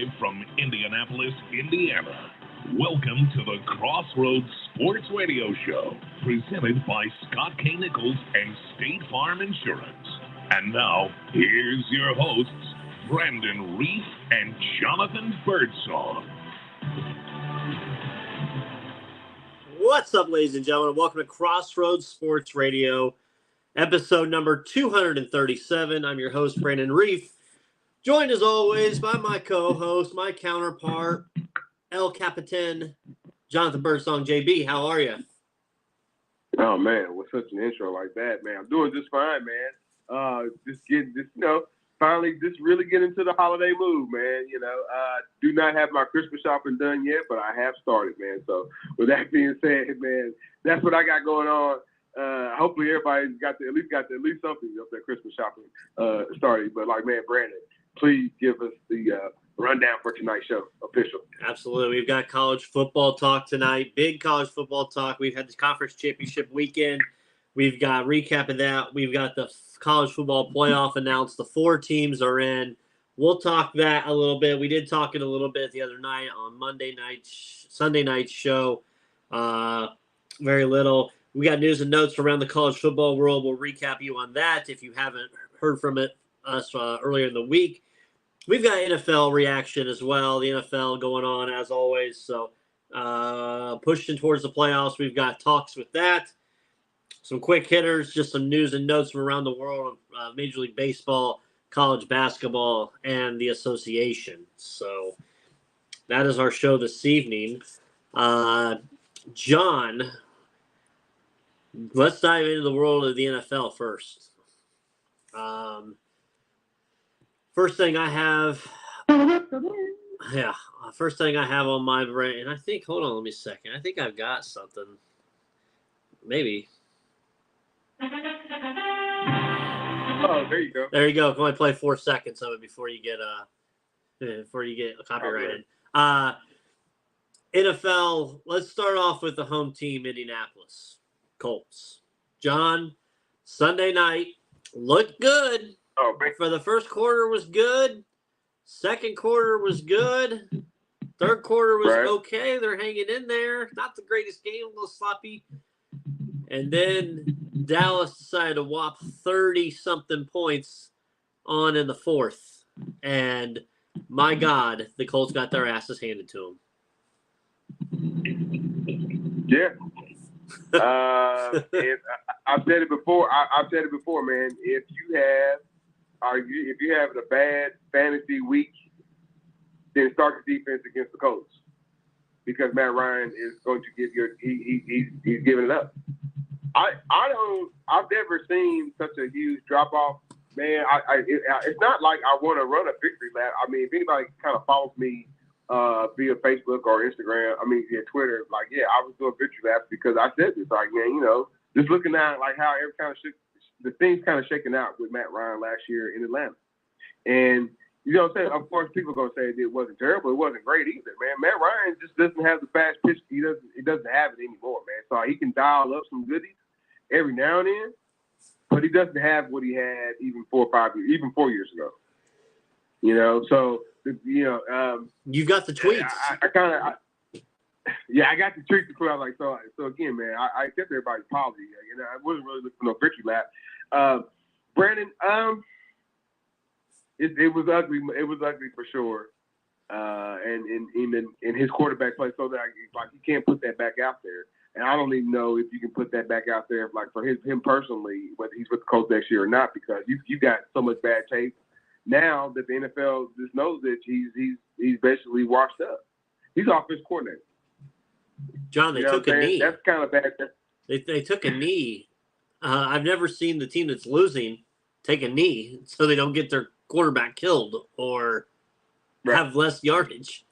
Live from Indianapolis, Indiana. Welcome to the Crossroads Sports Radio Show, presented by Scott K. Nichols and State Farm Insurance. And now, here's your hosts, Brandon Reef and Jonathan Birdsong. What's up, ladies and gentlemen? Welcome to Crossroads Sports Radio, episode number 237. I'm your host, Brandon Reef, joined as always by my co-host, my counterpart, El Capitan, Jonathan Birdsong. JB, how are you? Oh, man, with such an intro like that, man. I'm doing just fine, man. Finally just really get into the holiday mood, man. Do not have my Christmas shopping done yet, but I have started, man. So with that being said, man, that's what I got going on. Hopefully everybody's got at least something of their Christmas shopping started. But like, man, Brandon, please give us the rundown for tonight's show, official. Absolutely. We've got college football talk tonight. Big college football talk. We've had the conference championship weekend. We've got recap of that. We've got the college football playoff announced. The 4 teams are in. We'll talk that a little bit. We did talk it a little bit the other night on Sunday night show. Very little. We got news and notes around the college football world. We'll recap you on that if you haven't heard from us earlier in the week. We've got NFL reaction as well. The NFL going on as always. So pushing towards the playoffs. We've got talks with that. Some quick hitters, just some news and notes from around the world of Major League Baseball, college basketball, and the association. So that is our show this evening. John, let's dive into the world of the NFL first. First thing I have on my brain, and I think, hold on, let me a second. I think I've got something. Maybe. Oh, there you go. There you go. Can I play 4 seconds of it before you get copyrighted? NFL. Let's start off with the home team, Indianapolis Colts. John, Sunday night looked good. Oh, for the first quarter was good. Second quarter was good. Third quarter was okay. They're hanging in there. Not the greatest game, a little sloppy. And then Dallas decided to whop 30-something points on in the fourth. And, my God, the Colts got their asses handed to them. Yeah. I've said it before. I've said it before, man. If you have a bad fantasy week, then start the defense against the Colts, because Matt Ryan is going to give he's giving it up. I've never seen such a huge drop off, man. It's not like I want to run a victory lap. I mean, if anybody kind of follows me via Facebook or Instagram, via Twitter, I was doing victory laps because I said this, man, just looking at like how every kind of the things kind of shaking out with Matt Ryan last year in Atlanta. And you know what I'm saying? Of course, people are going to say it wasn't terrible. It wasn't great either, man. Matt Ryan just doesn't have the fast pitch. He doesn't have it anymore, man. So he can dial up some goodies every now and then, but he doesn't have what he had even 4 years ago. So you've got the tweets. I got the tweets to put out. So again, man, I accept everybody's apology. I wasn't really looking for no victory lap. Brandon, it was ugly. It was ugly for sure. And in his quarterback play, so that he can't put that back out there. And I don't even know if you can put that back out there, for him personally, whether he's with the Colts next year or not, because you got so much bad tape now that the NFL just knows that he's basically washed up. He's offensive coordinator. John, they took a knee. That's kind of bad. They took a knee. I've never seen the team that's losing take a knee so they don't get their quarterback killed or have less yardage.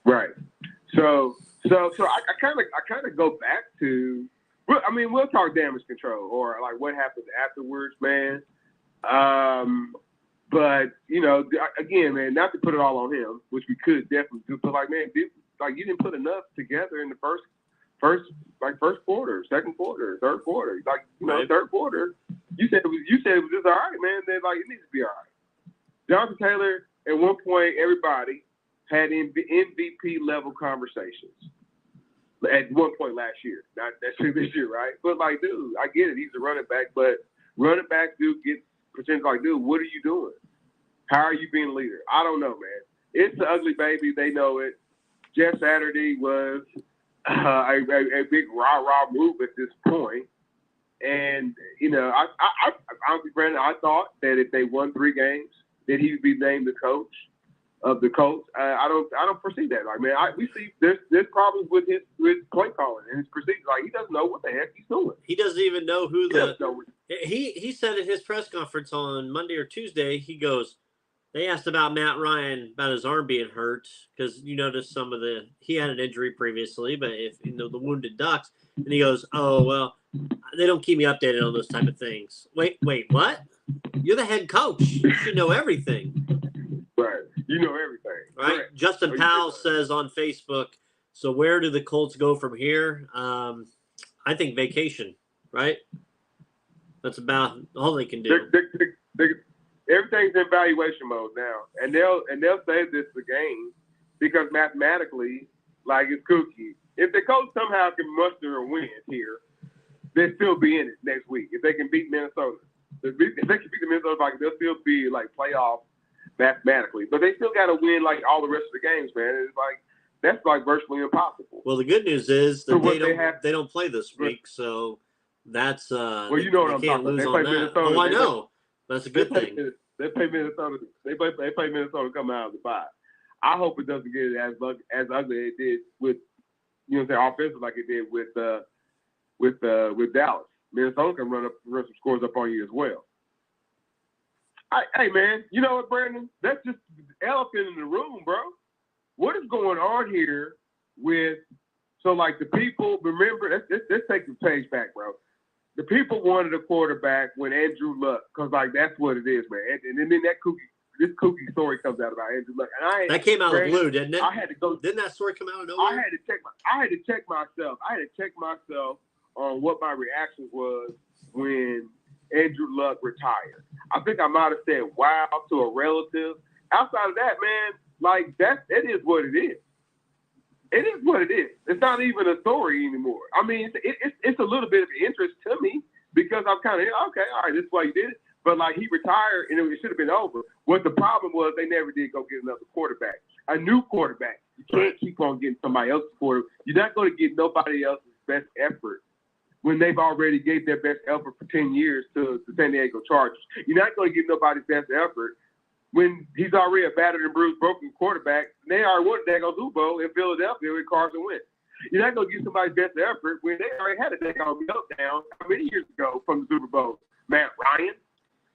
Right. So I kind of go back to, we'll talk damage control or like what happened afterwards, man. But again, man, not to put it all on him, which we could definitely do, but you didn't put enough together in the first quarter, second quarter, third quarter. Third quarter, you said it was just all right, man. Then it needs to be all right. Jonathan Taylor at one point, everybody had MVP level conversations. At one point last year, not necessarily this year, right? But like, dude, I get it. He's a running back, but running back dude get pretend like, dude, what are you doing? How are you being a leader? I don't know, man. It's the ugly baby. They know it. Jeff Saturday was a big rah-rah move at this point. And, you know, honestly, Brandon, I thought that if they won 3 games, that he would be named the coach of the Colts. I don't foresee that. Like, man, we see there's problems with his play calling and his procedure. Like, he doesn't know what the heck he's doing. He doesn't even know who he said at his press conference on Monday or Tuesday, he goes, they asked about Matt Ryan, about his arm being hurt, because you noticed he had an injury previously, but if you know the wounded ducks, and he goes, oh, well, they don't keep me updated on those type of things. Wait, what? You're the head coach. You should know everything. Right. You know everything. Right. Correct. Justin Powell says on Facebook, so where do the Colts go from here? I think vacation, right? That's about all they can do. Everything's in valuation mode now, and they'll say this is a game because mathematically, like, it's kooky. If the Colts somehow can muster a win here, they'll still be in it next week. If they can beat Minnesota, if they can beat the Minnesota Vikings, they'll still be like playoff mathematically. But they still got to win like all the rest of the games, man. It's like that's like virtually impossible. Well, the good news is that they don't play this week, so that's well, you know what I'm talking about. They play Minnesota. Oh, I know. That's a good thing. They play Minnesota. They play Minnesota coming out of the bye. I hope it doesn't get as ugly as it did with, you know, what I'm saying, offensive like it did with Dallas. Minnesota can run some scores up on you as well. Hey man, you know what, Brandon? That's just the elephant in the room, bro. What is going on here with like the people? Remember, let's take the page back, bro. The people wanted a quarterback when Andrew Luck, because like that's what it is, man. And then this kooky story comes out about Andrew Luck, and that came out of the blue, didn't it? I had to go. Didn't that story come out of nowhere? I had to check myself. I had to check myself on what my reaction was when Andrew Luck retired. I think I might have said wow to a relative. Outside of that, man, like it is what it is. It is what it is. It's not even a story anymore. I mean, it's a little bit of interest to me because I'm kind of, okay, all right, this is why you did it. But, like, he retired, and it should have been over. What the problem was, they never did go get another quarterback. A new quarterback. You can't keep on getting somebody else's quarterback. You're not going to get nobody else's best effort when they've already gave their best effort for 10 years to the San Diego Chargers. You're not going to get nobody's best effort when he's already a battered and bruised, broken quarterback. They already won the daggone Super Bowl in Philadelphia with Carson Wentz. You're not going to get somebody's best effort when they already had a daggone meltdown how many years ago from the Super Bowl. Matt Ryan.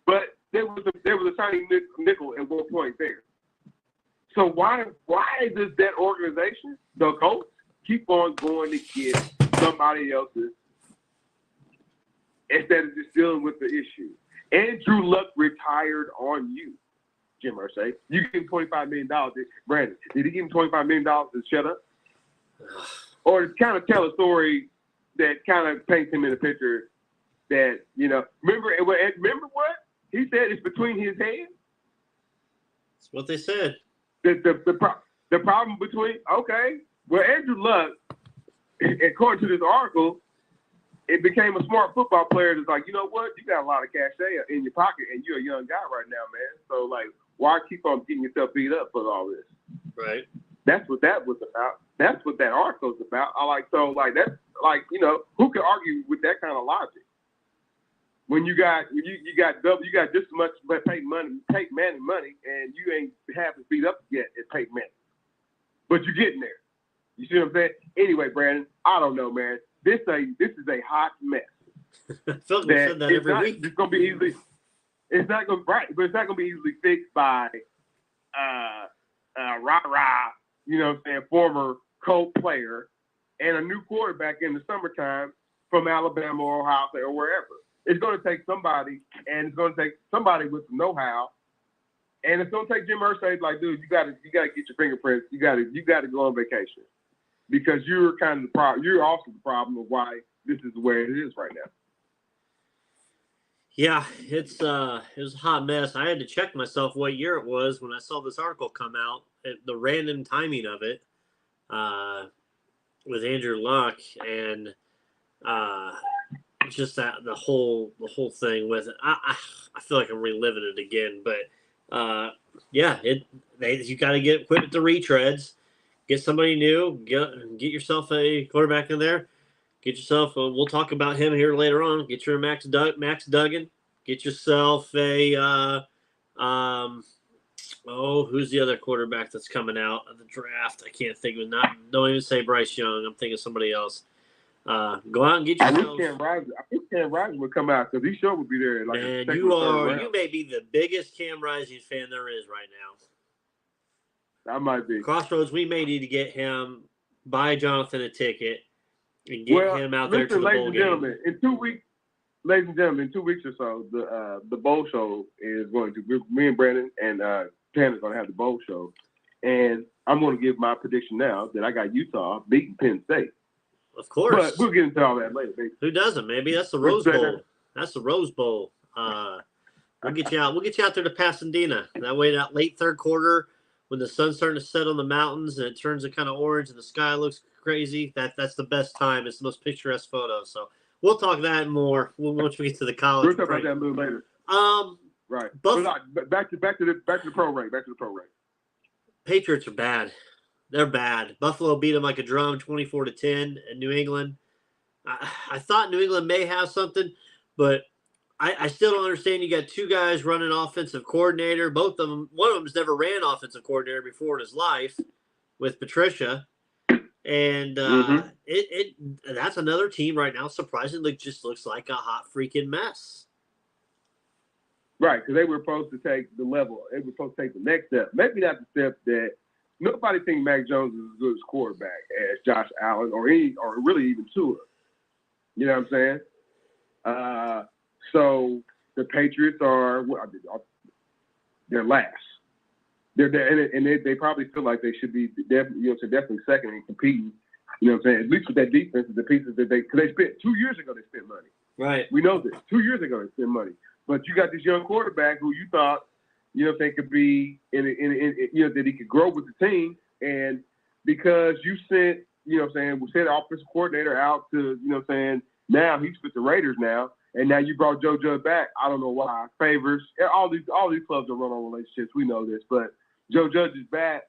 But there was a tiny nickel at one point there. So why does that organization, the Colts, keep on going to get somebody else's instead of just dealing with the issue? Andrew Luck retired on you, Jim Irsay. You give him $25 million. Brandon, did he give him $25 million to shut up? Or to kind of tell a story that kind of paints him in a picture that, you know, remember what? He said it's between his hands. That's what they said. The problem between, okay, well, Andrew Luck, according to this article, it became a smart football player that's like, you know what? You got a lot of cachet in your pocket, and you're a young guy right now, man. So, like, why keep on getting yourself beat up for all this? Right. That's what that was about. That's what that article's about. That's like, you know, who could argue with that kind of logic? When you got just as much Peyton Manning money, and you ain't half as beat up yet as Peyton Manning, but you're getting there. You see what I'm saying? Anyway, Brandon, I don't know, man. This is a hot mess. Phil said that every week. It's gonna be easily. It's not gonna but it's not gonna be easily fixed by you know what I'm saying, former Colt player and a new quarterback in the summertime from Alabama or Ohio State or wherever. It's going to take somebody, and it's going to take somebody with some know-how, and it's going to take Jim Irsay like, dude, you got to get your fingerprints. You got to go on vacation because you're kind of the problem. You're also the problem of why this is the way it is right now. Yeah, it was a hot mess. I had to check myself what year it was when I saw this article come out. The random timing of it with Andrew Luck and uh, just the whole thing with it. I feel like I'm reliving it again, but yeah, you got to get equipment to retreads, get somebody new, get yourself a quarterback in there. Get yourself. We'll talk about him here later on. Get your Max Duggan. Get yourself a. Who's the other quarterback that's coming out of the draft? I can't think of it. Don't even say Bryce Young. I'm thinking somebody else. Go out and get yourself. I think Cam Rising would come out because he sure would be there. Like Man, you may be the biggest Cam Rising fan there is right now. I might be. Crossroads. We may need to get him. Buy Jonathan a ticket. And get him out there to the bowl game. Ladies and gentlemen, in 2 weeks or so, the bowl show is going to. Me and Brandon and Tanner's going to have the bowl show, and I'm going to give my prediction now that I got Utah beating Penn State. Of course, but we'll get into all that later. Baby. Who doesn't? Maybe that's the Rose Bowl. That's the Rose Bowl. We'll get you out. We'll get you out there to Pasadena. That way, that late third quarter, when the sun's starting to set on the mountains and it turns kind of orange and the sky looks crazy, that's the best time. It's the most picturesque photo. So we'll talk that and more once we get to the college. We'll talk about that a little later. Right. But back to the pro rate. Back to the pro rate. Patriots are bad. They're bad. Buffalo beat them like a drum, 24-10 in New England. I thought New England may have something, but I still don't understand. You got two guys running offensive coordinator. Both of them. One of them's never ran offensive coordinator before in his life with Patricia. And that's another team right now, surprisingly, just looks like a hot freaking mess. Right, because they were supposed to take the level. They were supposed to take the next step. Maybe not the step that nobody thinks Mac Jones is as good as quarterback as Josh Allen or really even Tua. You know what I'm saying? So the Patriots they're last. They probably feel like they should be definitely second and competing. You know what I'm saying? At least with that defense, the pieces that because they spent 2 years ago they spent money. Right. We know this. 2 years ago they spent money. But you got this young quarterback who you thought, could be that he could grow with the team, and because you sent, we sent the offensive coordinator out to, now he's with the Raiders now. And now you brought Joe Judge back. I don't know why. Favors. All these clubs are run on relationships. We know this, but Joe Judge is back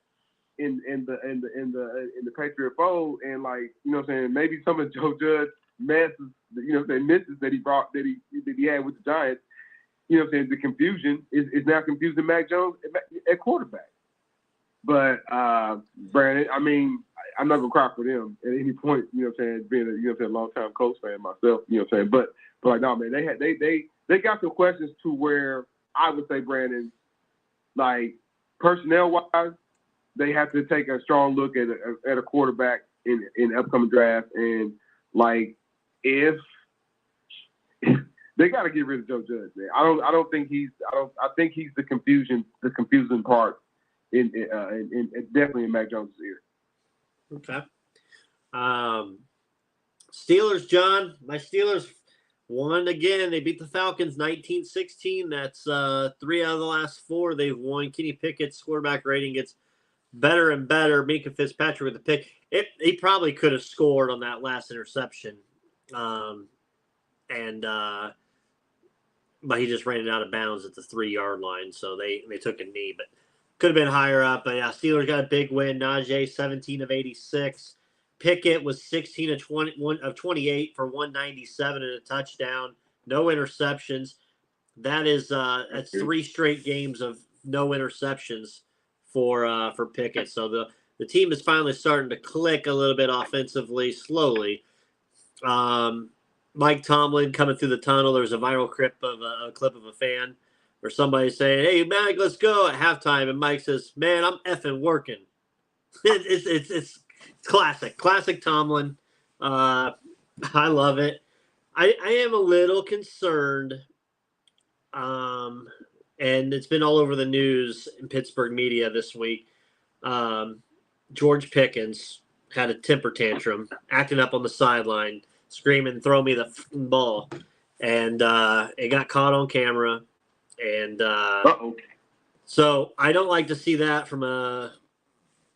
in the Patriot fold, and maybe some of Joe Judge misses that he had with the Giants. The confusion is now confusing Mac Jones at quarterback. But Brandon, I'm not gonna cry for them at any point. Being a long-time Colts fan myself. But like, no, man, they got some questions to where I would say, Brandon, like personnel-wise, they have to take a strong look at a quarterback in the upcoming draft, and if they got to get rid of Joe Judge, man. I think he's the confusing part in definitely in Mac Jones' ear. Okay. Steelers, John. My Steelers won again. They beat the Falcons 19-16. That's 3 out of the last 4 they've won. Kenny Pickett's quarterback rating gets better and better. Minka Fitzpatrick with the pick. He probably could have scored on that last interception. But he just ran it out of bounds at the 3-yard line, so they took a knee. But could have been higher up. But yeah, Steelers got a big win. Najee 17 of 86. Pickett was 16 of 28 for 197 and a touchdown. No interceptions. That's 3 straight games of no interceptions for Pickett. So the team is finally starting to click a little bit offensively, slowly. Mike Tomlin coming through the tunnel. There's a viral clip of a fan or somebody saying, "Hey, Mike, let's go" at halftime, and Mike says, "Man, I'm effing working." It's classic Tomlin. I love it. I am a little concerned, and it's been all over the news in Pittsburgh media this week. George Pickens had a temper tantrum, acting up on the sideline, screaming, "Throw me the ball." and it got caught on camera. And Uh-oh. so I don't like to see that from a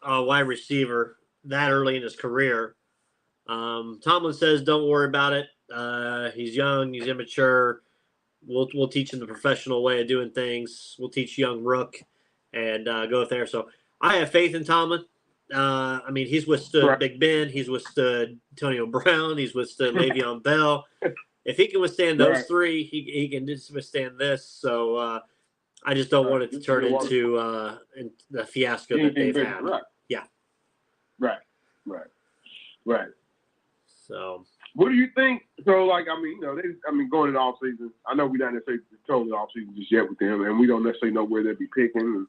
wide receiver that early in his career. Tomlin says, "Don't worry about it. He's young. He's immature. We'll teach him the professional way of doing things. We'll teach young Rook and go there." So I have faith in Tomlin. I mean, he's withstood Right. Big Ben. He's withstood Antonio Brown. He's withstood Le'Veon Bell. If he can withstand those Right. three, he can just withstand this. So I just don't want it to turn into the fiasco that they've had. Right. Yeah. Right. Right. Right. So What do you think? So, like, I mean, going into off season, I know we're not necessarily totally off season just yet with them, and we don't necessarily know where they'll be picking.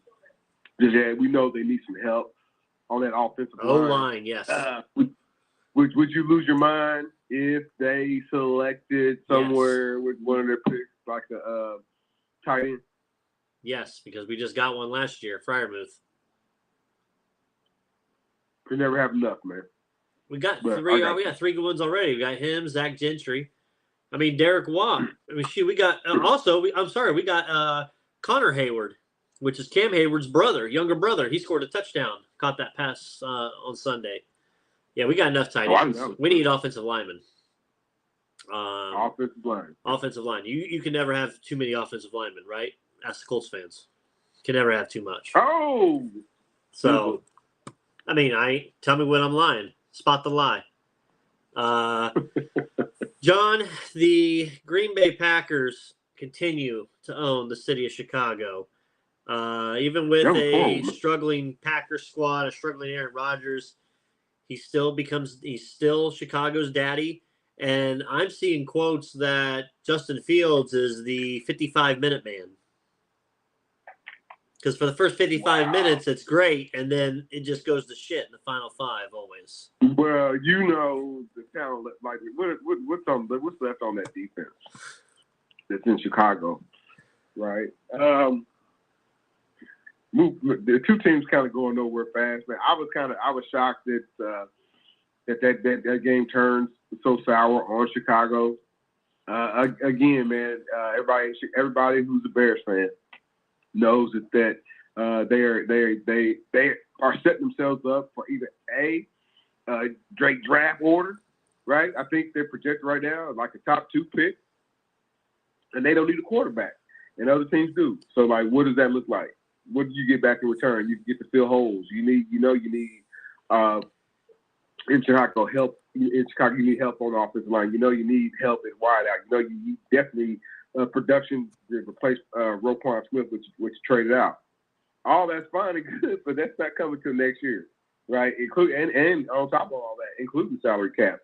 Just yet, we know they need some help on that offensive line. O-line, yes. Would you lose your mind if they selected somewhere with one of their picks, like a tight end? Yes, because we just got one last year, Freiermuth. We never have enough, man. We got three. We got three good ones already. We got him, Zach Gentry. I mean, Derek Watt. I mean, shoot, we got we got Connor Hayward, which is Cam Hayward's brother, younger brother. He scored a touchdown, caught that pass on Sunday. Yeah, we got enough tight ends. We need offensive linemen. Offensive line. You can never have too many offensive linemen, right? Ask the Colts fans. Can never have too much. Oh. So, I mean, tell me when I'm lying. Spot the lie. John, the Green Bay Packers continue to own the city of Chicago. Even with a struggling Packers squad, a struggling Aaron Rodgers, he's still Chicago's daddy. And I'm seeing quotes that Justin Fields is the 55-minute man. Because for the first 55 minutes, it's great, and then it just goes to shit in the final five always. Well, you know the talent. Like, what's left on that defense that's in Chicago, right? The two teams kind of going nowhere fast, man. I was shocked that that game turns so sour on Chicago. Again, man, everybody who's a Bears fan knows that they are setting themselves up for either a Drake draft order, right? I think they're projected right now like a top 2 pick, and they don't need a quarterback, and other teams do. So, like, what does that look like? What do you get back in return? You get to fill holes. You need in Chicago help. In Chicago, you need help on the offensive line. You need help at wideout. You need definitely production to replace Roquan Smith, which traded out. All that's fine and good, but that's not coming till next year, right? And on top of all that, including salary cap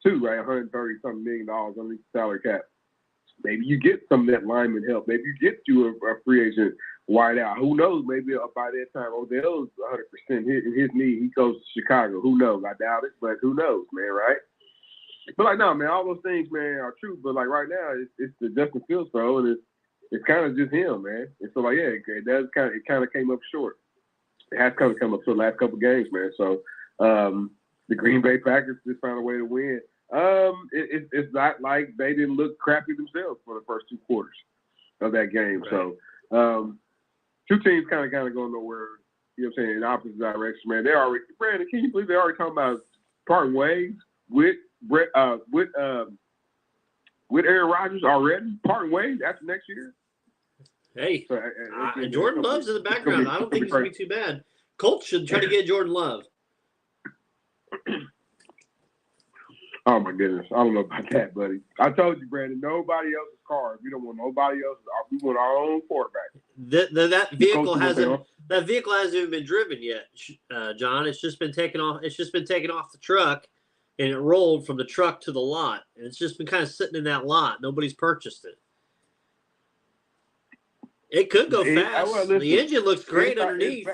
too, right? $130-something million underneath the salary cap. Maybe you get some of that lineman help. Maybe you get you a free agent wideout. Who knows? Maybe by that time Odell's 100% in his knee. He goes to Chicago. Who knows? I doubt it, but who knows, man? Right? But like, no, man, all those things, man, are true. But like right now, it's the Justin Fields throw, and it's kind of just him, man. And so like, yeah, it kind of came up short. It has kind of come up short the last couple of games, man. So the Green Bay Packers just found a way to win. It's not like they didn't look crappy themselves for the first 2 quarters of that game. Right. So two teams kind of going nowhere. You know what I'm saying? In opposite direction, man. Brandon, can you believe they're already talking about parting ways with Aaron Rodgers already? Parting ways after next year? Hey, and Jordan Love's in the background. I don't think he's going to be too bad. Colts should try to get Jordan Love. Oh, my goodness. I don't know about that, buddy. I told you, Brandon, nobody else's car. We don't want nobody else's. We want our own quarterback. That vehicle hasn't even been driven yet, John. It's just been taken off. It's just been taken off the truck, and it rolled from the truck to the lot. And it's just been kind of sitting in that lot. Nobody's purchased it. It could go fast. Listen, the engine looks great underneath.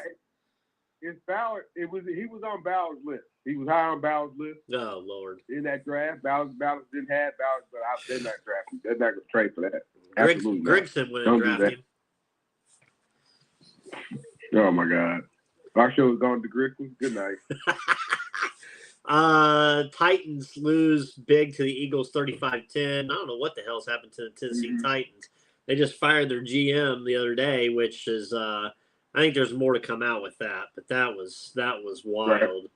It's Ballard. He was on Ballard's list. He was high on Ballard's list. Oh, Lord. In that draft, Ballard didn't have Ballard, but they're not drafting. They're not going to trade for that. Grigson went and drafted him. Oh, my God. Our show is going to Grigson. Good night. Titans lose big to the Eagles 35-10. I don't know what the hell's happened to the Tennessee Titans. They just fired their GM the other day, which is I think there's more to come out with that, but that was wild.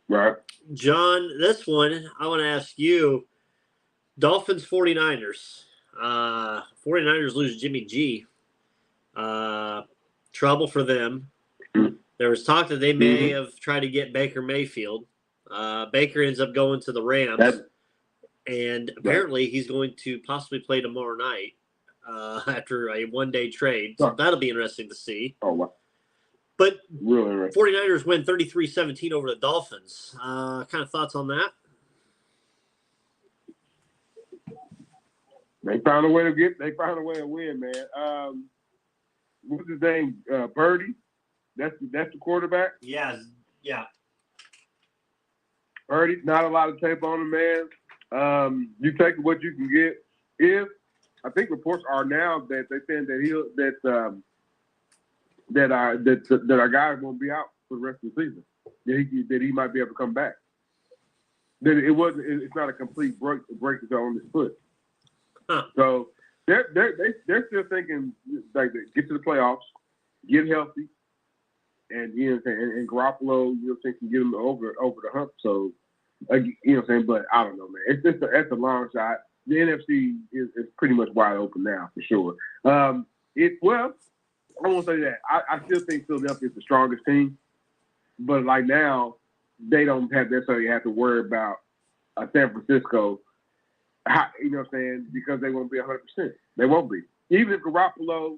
Right. John, this one I want to ask you. Dolphins 49ers. 49ers lose Jimmy G. Trouble for them. There was talk that they may have tried to get Baker Mayfield. Baker ends up going to the Rams. And apparently he's going to possibly play tomorrow night after a one-day trade. So that'll be interesting to see. Oh, wow. But really, 49ers win 33-17 over the Dolphins. Kind of thoughts on that? They found a way to win, man. What's his name? Birdie. That's the quarterback. Yeah. Birdie. Not a lot of tape on him, man. You take what you can get. I think reports are now that they saying that our guy won't be out for the rest of the season. That he might be able to come back. That it's not a complete break on his foot. Huh. So they're still thinking like get to the playoffs, get healthy, and and Garoppolo, can get him over the hump. So but I don't know, man. It's a long shot. The NFC is pretty much wide open now for sure. I won't say that. I still think Philadelphia is the strongest team, but like now they don't necessarily have to worry about San Francisco. Because they won't be 100%. They won't be. Even if Garoppolo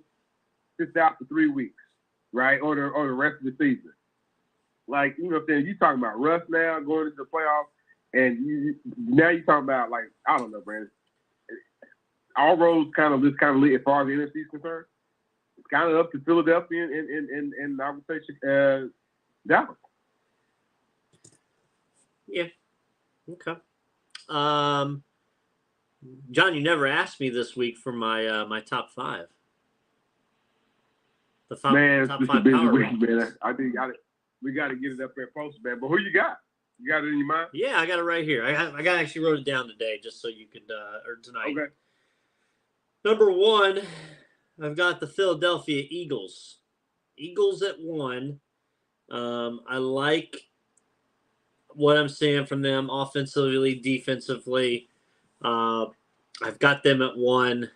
sits out for 3 weeks, right, or the rest of the season. Like, you're talking about Russ now going into the playoffs, and now you're talking about, like, I don't know, Brandon. All roads kind of lead as far as the NFC is concerned. It's kind of up to Philadelphia and I would say Dallas. Yeah. Okay. John, you never asked me this week for my my top 5. The top this 5 is a busy power week, rankings. man. I think we got to get it up there posted, man. But who you got? You got it in your mind? Yeah, I got it right here. I actually wrote it down today just so you could or tonight. Okay. Number 1, I've got the Philadelphia Eagles. Eagles at 1. I like what I'm seeing from them offensively, defensively. I've got them at 1,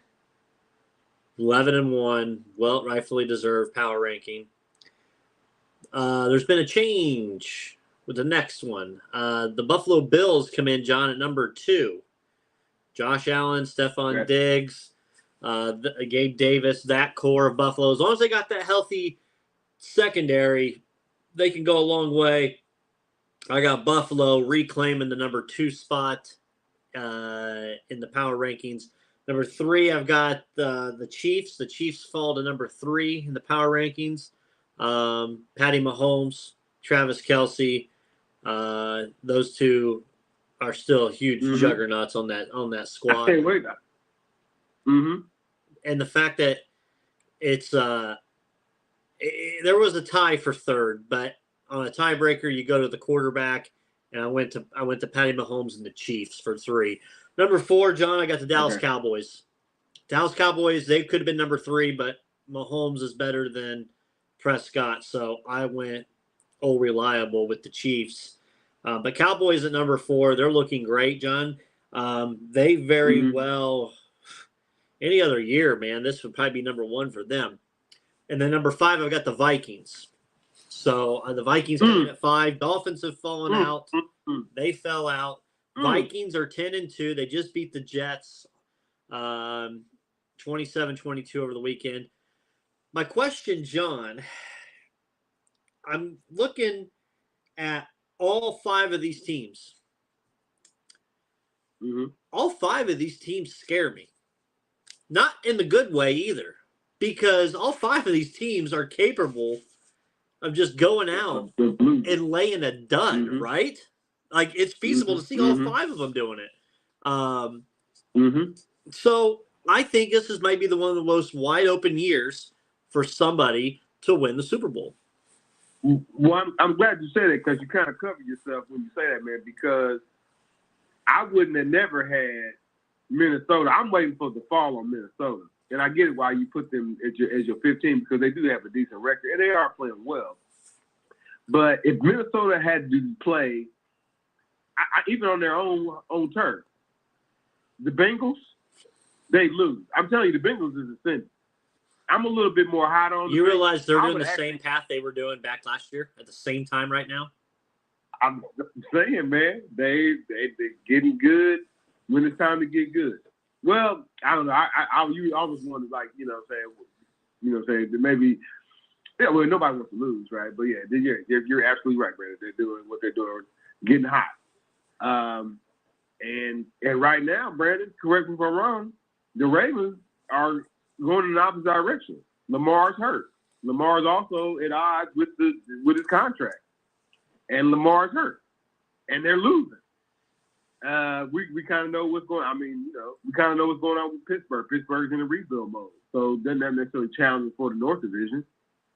11-1, well, rightfully deserved power ranking. There's been a change with the next one. The Buffalo Bills come in, John, at number 2. Josh Allen, Stephon Diggs, Gabe Davis, that core of Buffalo. As long as they got that healthy secondary, they can go a long way. I got Buffalo reclaiming the number 2 spot in the power rankings. Number 3, I've got the Chiefs. The Chiefs fall to number 3 in the power rankings. Patty Mahomes, Travis Kelce, those two are still huge juggernauts on that squad. I can't wait. And the fact that it's there was a tie for 3rd, but on a tiebreaker, you go to the quarterback, and I went to Patty Mahomes and the Chiefs for 3. Number 4, John, I got the Dallas Cowboys. Dallas Cowboys, they could have been number 3, but Mahomes is better than Prescott, so I went reliable with the Chiefs. But Cowboys at number 4, they're looking great, John. They very well, any other year, man, this would probably be number 1 for them. And then number 5, I've got the Vikings. So the Vikings came in at 5. Dolphins have fallen out. They fell out. Vikings are 10-2. They just beat the Jets 27-22 over the weekend. My question, John, I'm looking at all 5 of these teams. All 5 of these teams scare me. Not in the good way either, because all 5 of these teams are capable of just going out and laying a dud, right? Like, it's feasible to see all 5 of them doing it. So I think this is maybe one of the most wide open years for somebody to win the Super Bowl. Well, I'm glad you said that because you kind of cover yourself when you say that, man, because I wouldn't have never had Minnesota. I'm waiting for the fall on Minnesota. And I get it why you put them as your 15 because they do have a decent record and they are playing well. But if Minnesota had to play, even on their own turf, the Bengals, they lose. I'm telling you, the Bengals is ascending. I'm a little bit more hot on. You realize they're doing the same path they were doing back last year at the same time right now? I'm saying, man, they're getting good when it's time to get good. Well, I don't know. You always wanted, like, saying maybe, yeah. Well, nobody wants to lose, right? But yeah, you're absolutely right, Brandon. They're doing what they're doing, getting hot. And right now, Brandon, correct me if I'm wrong, the Ravens are going in the opposite direction. Lamar's hurt. Lamar's also at odds with his contract, and Lamar's hurt, and they're losing. We kind of know what's going on. I mean, we kind of know what's going on with Pittsburgh. Pittsburgh's in a rebuild mode, so doesn't that necessarily challenge for the North Division,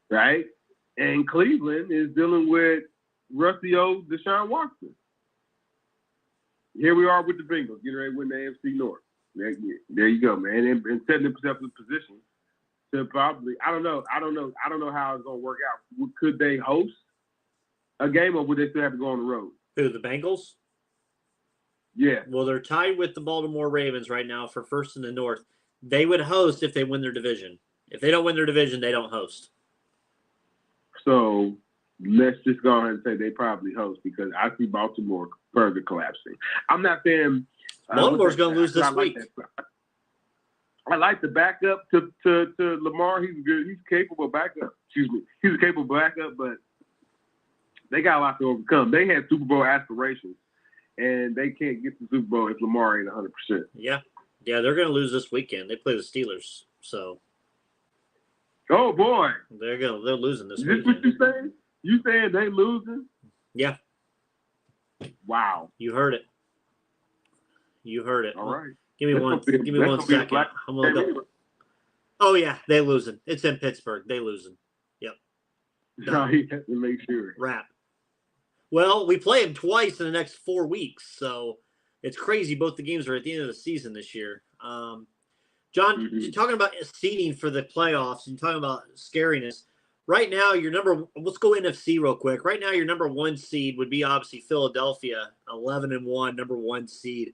right? And Cleveland is dealing with rusty old Deshaun Watson. Here we are with the Bengals, getting ready to win the AFC North. There you go, man, and setting themselves in position to probably. I don't know how it's gonna work out. Could they host a game, or would they still have to go on the road? Who, the Bengals? Yeah. Well, they're tied with the Baltimore Ravens right now for first in the North. They would host if they win their division. If they don't win their division, they don't host. So let's just go ahead and say they probably host because I see Baltimore further collapsing. I'm not saying Baltimore's going to lose this week. I like the backup to Lamar. He's good. He's capable backup. Excuse me. He's a capable backup, but they got a lot to overcome. They had Super Bowl aspirations, and they can't get to the Super Bowl if Lamar ain't 100%. Yeah, they're going to lose this weekend. They play the Steelers, so. Oh boy, they're losing this weekend. Is this what you saying? You saying they losing? Yeah. Wow. You heard it. All right. Give me one second. I'm gonna go. Oh yeah, they losing. It's in Pittsburgh. They losing. Yep. No, he has to make sure. Wrap. Well, we play them twice in the next 4 weeks, so it's crazy. Both the games are at the end of the season this year. John, you're talking about seeding for the playoffs. You're talking about scariness. Right now, let's go NFC real quick. Right now, your number one seed would be obviously Philadelphia, 11-1, number one seed.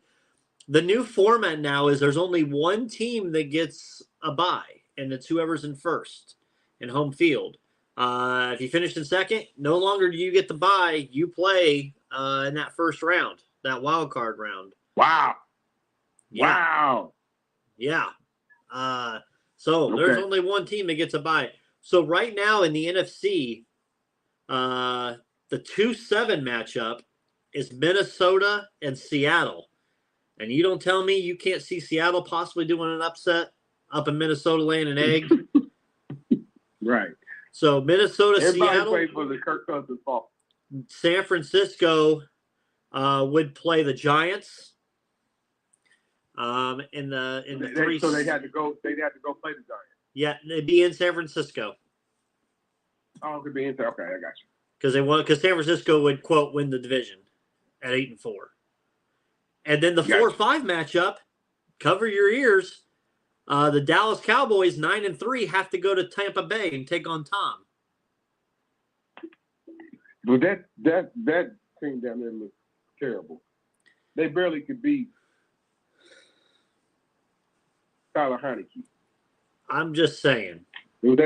The new format now is there's only one team that gets a bye, and it's whoever's in first in home field. If you finish in second, no longer do you get the bye. You play in that first round, that wild card round. Wow. Yeah. Wow. Yeah. There's only one team that gets a bye. So right now in the NFC, the 2-7 matchup is Minnesota and Seattle. And you don't tell me you can't see Seattle possibly doing an upset up in Minnesota laying an egg. Right. So Minnesota, Everybody Seattle. plays for the Kirk Cousins fall. San Francisco would play the Giants. In the three. So they'd have to go play the Giants. Yeah, they'd be in San Francisco. Oh, it could be in there. Okay, I got you. Because San Francisco would quote win the division at 8-4. And then the 4-5 matchup, cover your ears. The Dallas Cowboys 9-3 have to go to Tampa Bay and take on Tom. Well, that team down there looks terrible. They barely could beat Tyler Heineke. I'm just saying. It was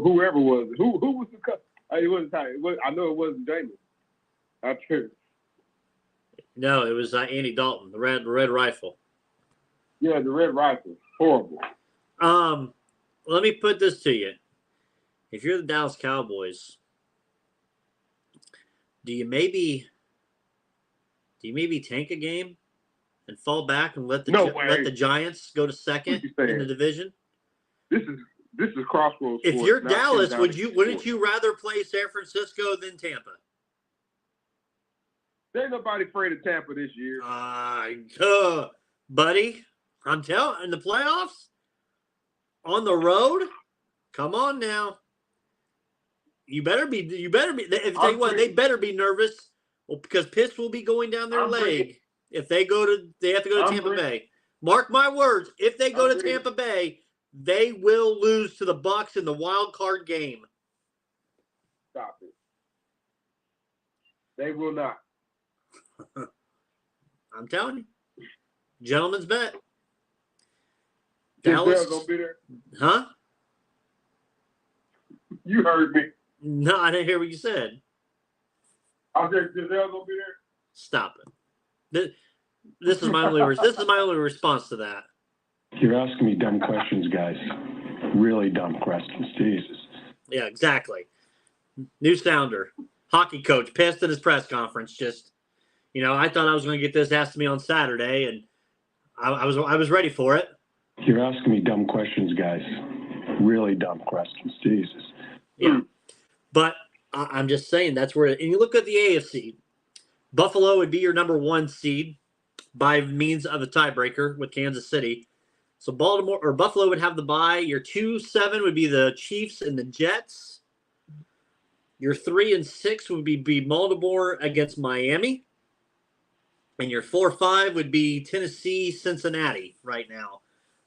whoever was who was the cut? It wasn't Tyler. I know it wasn't Jameis. I true. No, it was Andy Dalton, the red rifle. Yeah, the red rifle. Horrible. Let me put this to you. If you're the Dallas Cowboys, do you maybe tank a game and fall back and let the Giants go to second in the division? This is crossroads. If you're Dallas, wouldn't you rather play San Francisco than Tampa? There ain't nobody afraid of Tampa this year. Buddy, I'm telling in the playoffs, on the road, come on now. You better be. If they better be nervous. Well, because Pitts will be going down their leg if they have to go to Tampa Bay. Mark my words. If they go to Tampa Bay, they will lose to the Bucs in the wild card game. Stop it. They will not. I'm telling you. Gentleman's bet. Dallas gonna be there? Huh? You heard me. No, I didn't hear what you said. I said Giselle gonna be there. Stop it. This is my only response to that. You're asking me dumb questions, guys. Really dumb questions. Jesus. Yeah, exactly. New sounder, hockey coach, pissed in his press conference. Just, I thought I was going to get this asked to me on Saturday, and I was ready for it. You're asking me dumb questions, guys. Really dumb questions. Jesus. Yeah, but I'm just saying that's where. And you look at the AFC. Buffalo would be your number 1 seed by means of a tiebreaker with Kansas City. So Buffalo would have the bye. Your 2-7 would be the Chiefs and the Jets. Your 3 and 6 would be Baltimore against Miami. And your 4-5 would be Tennessee, Cincinnati right now.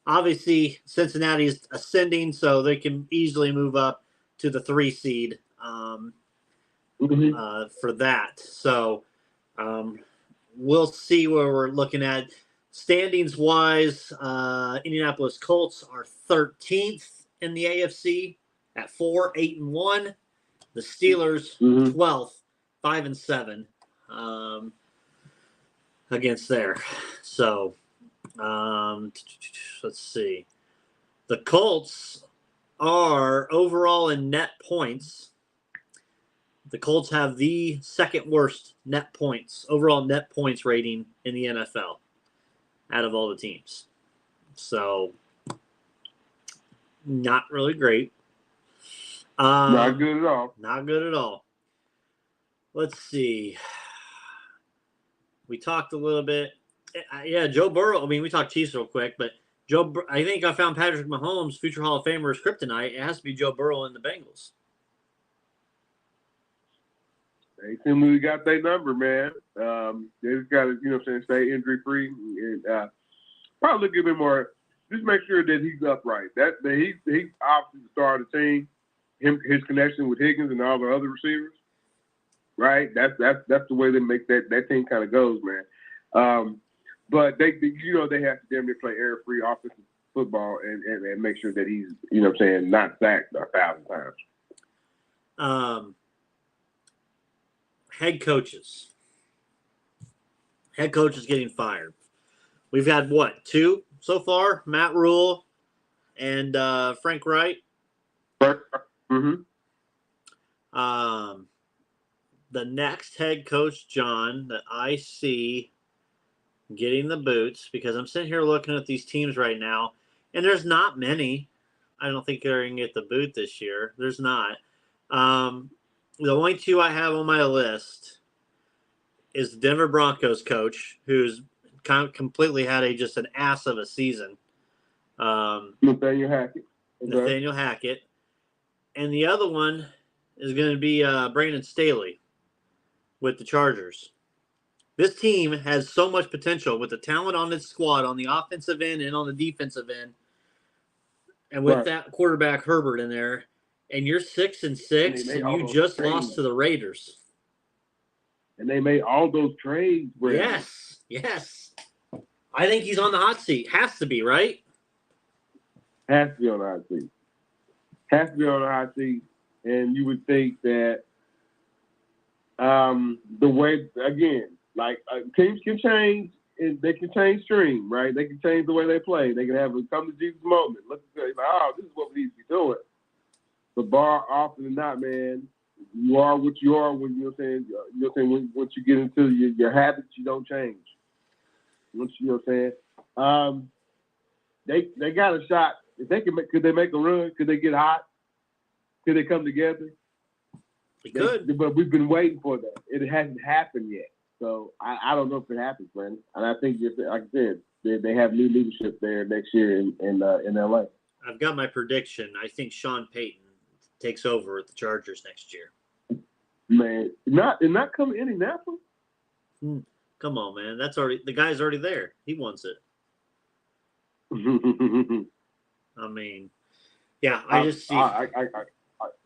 Obviously, Cincinnati is ascending, so they can easily move up to the 3 seed for that. So we'll see where we're looking at. Standings-wise, Indianapolis Colts are 13th in the AFC at 4-8-1. The Steelers 12th, 5-7 against there. So let's see. The Colts are overall in net points. The Colts have the second worst overall net points rating in the NFL out of all the teams. So not really great. Not good at all. Not good at all. Let's see. We talked a little bit. Yeah, Joe Burrow. I mean, we talked Chiefs real quick, but I think I found Patrick Mahomes, future Hall of Famer's kryptonite. It has to be Joe Burrow and the Bengals. They seemingly got their number, man. They just got to, stay injury-free and probably look a bit more. Just make sure that he's upright. That he's obviously the star of the team. His connection with Higgins and all the other receivers, right? That's the way they make that team kind of goes, man. But they have to damn near play error-free offensive football and make sure that he's, not sacked 1,000 times. Head coaches. Head coaches getting fired. We've had 2 so far? Matt Rule and Frank Wright. Mm-hmm. The next head coach, John, that I see getting the boots, because I'm sitting here looking at these teams right now, and there's not many. I don't think they're going to get the boot this year. There's not. The only 2 I have on my list is the Denver Broncos coach, who's kind of completely had just an ass of a season. Nathaniel Hackett. Nathaniel Hackett. And the other one is going to be Brandon Staley with the Chargers. This team has so much potential with the talent on its squad on the offensive end and on the defensive end. And with that quarterback Herbert in there, and you're 6-6, and you just lost to the Raiders. And they made all those trades, Brandon. Yes. I think he's on the hot seat. Has to be, right? Has to be on the hot seat. And you would think that the way, again, teams can change, and they can change stream, right? They can change the way they play. They can have a come to Jesus moment. Let's say, this is what we need to be doing. The bar, often than not, man, you are what you are when once you get into your habits, you don't change. Once they got a shot. If they could they make a run? Could they get hot? Could they come together? They could. But we've been waiting for that. It hasn't happened yet. So I don't know if it happens, man. And I think, just like I said, they have new leadership there next year in LA. I've got my prediction. I think Sean Payton takes over with the Chargers next year. Man, not coming to Indianapolis. Come on, man. That's already the guy's already there. He wants it. I mean, yeah. I just see.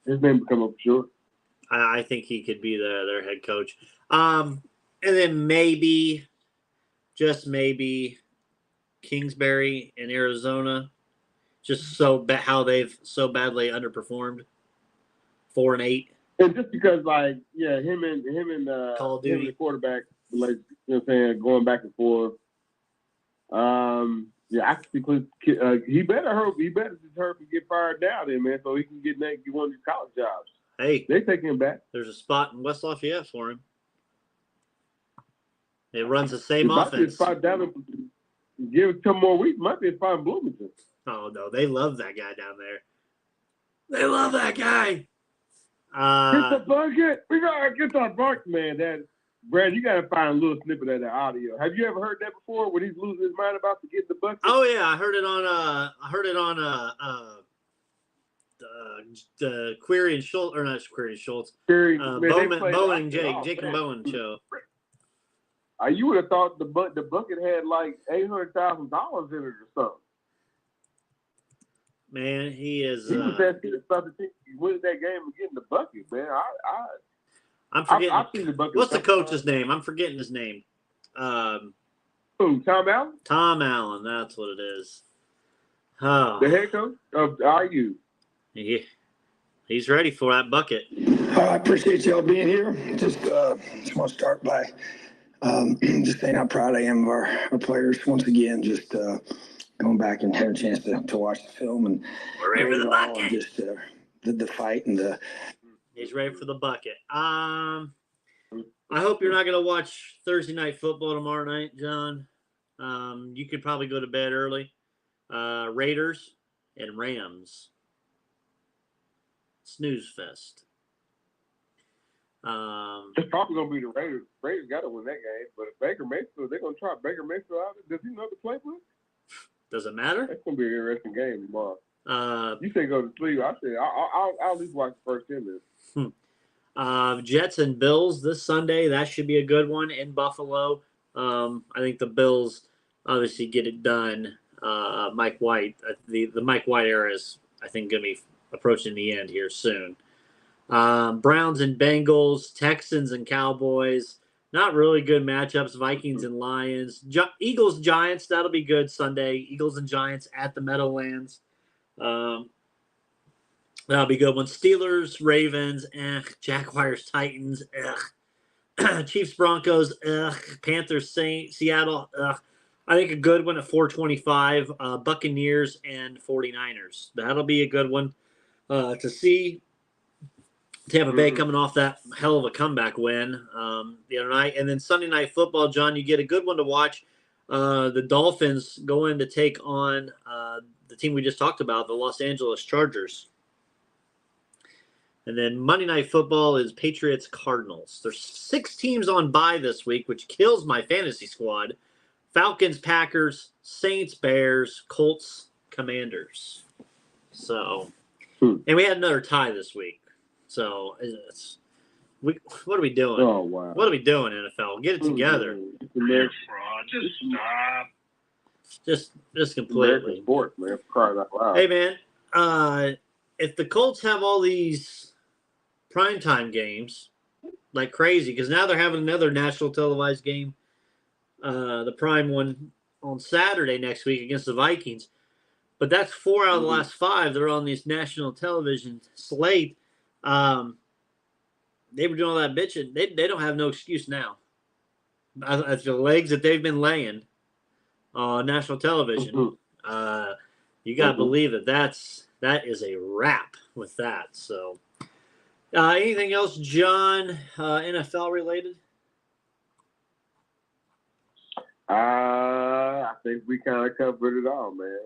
His name will come up sure. I think he could be their head coach. And then maybe, just maybe, Kingsbury in Arizona. Just how they've so badly underperformed. 4-8. And just because, like, yeah, him and Call of him Duty. and the quarterback, like, you know what I'm saying, going back and forth. Yeah, I can see he better just hurry and get fired down there, man, so he can get one of these college jobs. Hey, they take him back. There's a spot in West Lafayette for him. It runs the same offense. Give it 10 more weeks. Might be a spot in Bloomington. Oh no, they love that guy down there. They love that guy. Get the bucket. We gotta get the bucket, man. Brad, you gotta find a little snippet of the audio. Have you ever heard that before? When he's losing his mind about to get the bucket? Oh yeah, I heard it on the Query and Schultz, or not Query and Schultz. Bowen and Jake and Bowen show. You would have thought the bucket had like $800,000 in it or something. Man, he is. He was that serious about to think he win that game and getting the bucket, man. I'm forgetting. I've seen the bucket. What's the coach's name? I'm forgetting his name. Who? Tom Allen? Tom Allen. That's what it is. Oh. The head coach of IU. He's ready for that bucket. I appreciate y'all being here. Just want to start by just saying how proud I am of our players. Once again, just going back and having a chance to watch the film. And we're ready for the bucket. Just the fight and the. He's ready for the bucket. I hope you're not going to watch Thursday Night Football tomorrow night, John. You could probably go to bed early. Raiders and Rams. Snooze fest. It's probably going to be the Raiders. Raiders got to win that game. But if Baker Mayfield, they're going to try Baker Mayfield out. Does he know the playbook? Does it matter? That's going to be an interesting game tomorrow. You say go to sleep. I say I'll at least watch the first 10 minutes. Jets and Bills this Sunday. That should be a good one in Buffalo. I think the Bills obviously get it done. Mike White, the Mike White era is, I think, going to be approaching the end here soon. Browns and Bengals, Texans and Cowboys. Not really good matchups. Vikings and Lions. Eagles, Giants. That'll be good Sunday. Eagles and Giants at the Meadowlands. That'll be a good one. Steelers, Ravens, Jaguars, Titans, Chiefs, Broncos, Panthers, Seattle, I think a good one at 4:25. Buccaneers and 49ers. That'll be a good one to see. Tampa Bay coming off that hell of a comeback win the other night. And then Sunday Night Football, John, you get a good one to watch. The Dolphins go in to take on the team we just talked about, the Los Angeles Chargers. And then Monday Night Football is Patriots Cardinals. There's 6 teams on bye this week, which kills my fantasy squad. Falcons, Packers, Saints, Bears, Colts, Commanders. So, and we had another tie this week. So, what are we doing? Oh, wow. What are we doing, NFL? Get it together. Just stop. Just completely. Sports, man. Crying out loud. Hey, man. If the Colts have all these primetime games like crazy, because now they're having another national televised game, the prime one on Saturday next week against the Vikings. But that's 4 out of the last 5. They're on this national television slate. They were doing all that bitching. They don't have no excuse now. That's the legs that they've been laying on national television. You got to believe that is a wrap with that. So, anything else, John, NFL related? I think we kind of covered it all, man.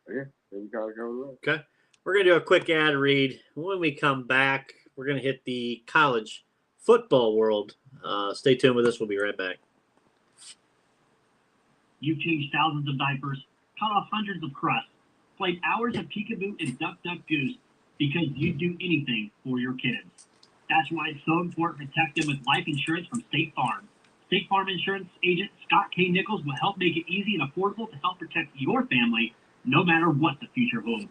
Yeah, we kind of covered it all. Okay. We're going to do a quick ad read. When we come back, we're going to hit the college football world. Stay tuned with us. We'll be right back. You've changed thousands of diapers, cut off hundreds of crusts, played hours of peekaboo and duck, duck, goose, because you'd do anything for your kids. That's why it's so important to protect them with life insurance from State Farm. State Farm Insurance agent Scott K. Nichols will help make it easy and affordable to help protect your family no matter what the future holds.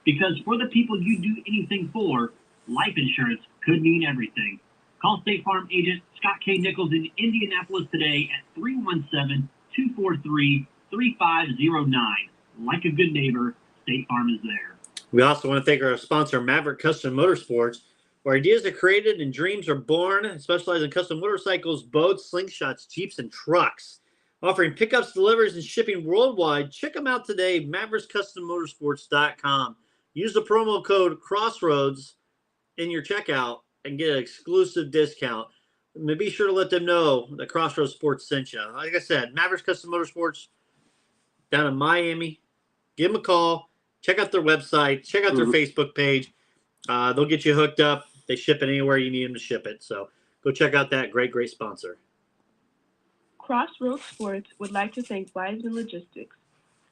Because for the people you do anything for, life insurance could mean everything. Call State Farm agent Scott K. Nichols in Indianapolis today at 317-243-3509. Like a good neighbor, State Farm is there. We also want to thank our sponsor, Maverick Custom Motorsports, where ideas are created and dreams are born, specializing in custom motorcycles, boats, slingshots, Jeeps, and trucks. Offering pickups, deliveries, and shipping worldwide. Check them out today, MavericksCustomMotorsports.com. Use the promo code Crossroads in your checkout and get an exclusive discount. And be sure to let them know that Crossroads Sports sent you. Like I said, Mavericks Custom Motorsports down in Miami. Give them a call. Check out their website. Check out their Facebook page. They'll get you hooked up. They ship it anywhere you need them to ship it. So go check out that great sponsor. Crossroads Sports would like to thank Wiseman Logistics.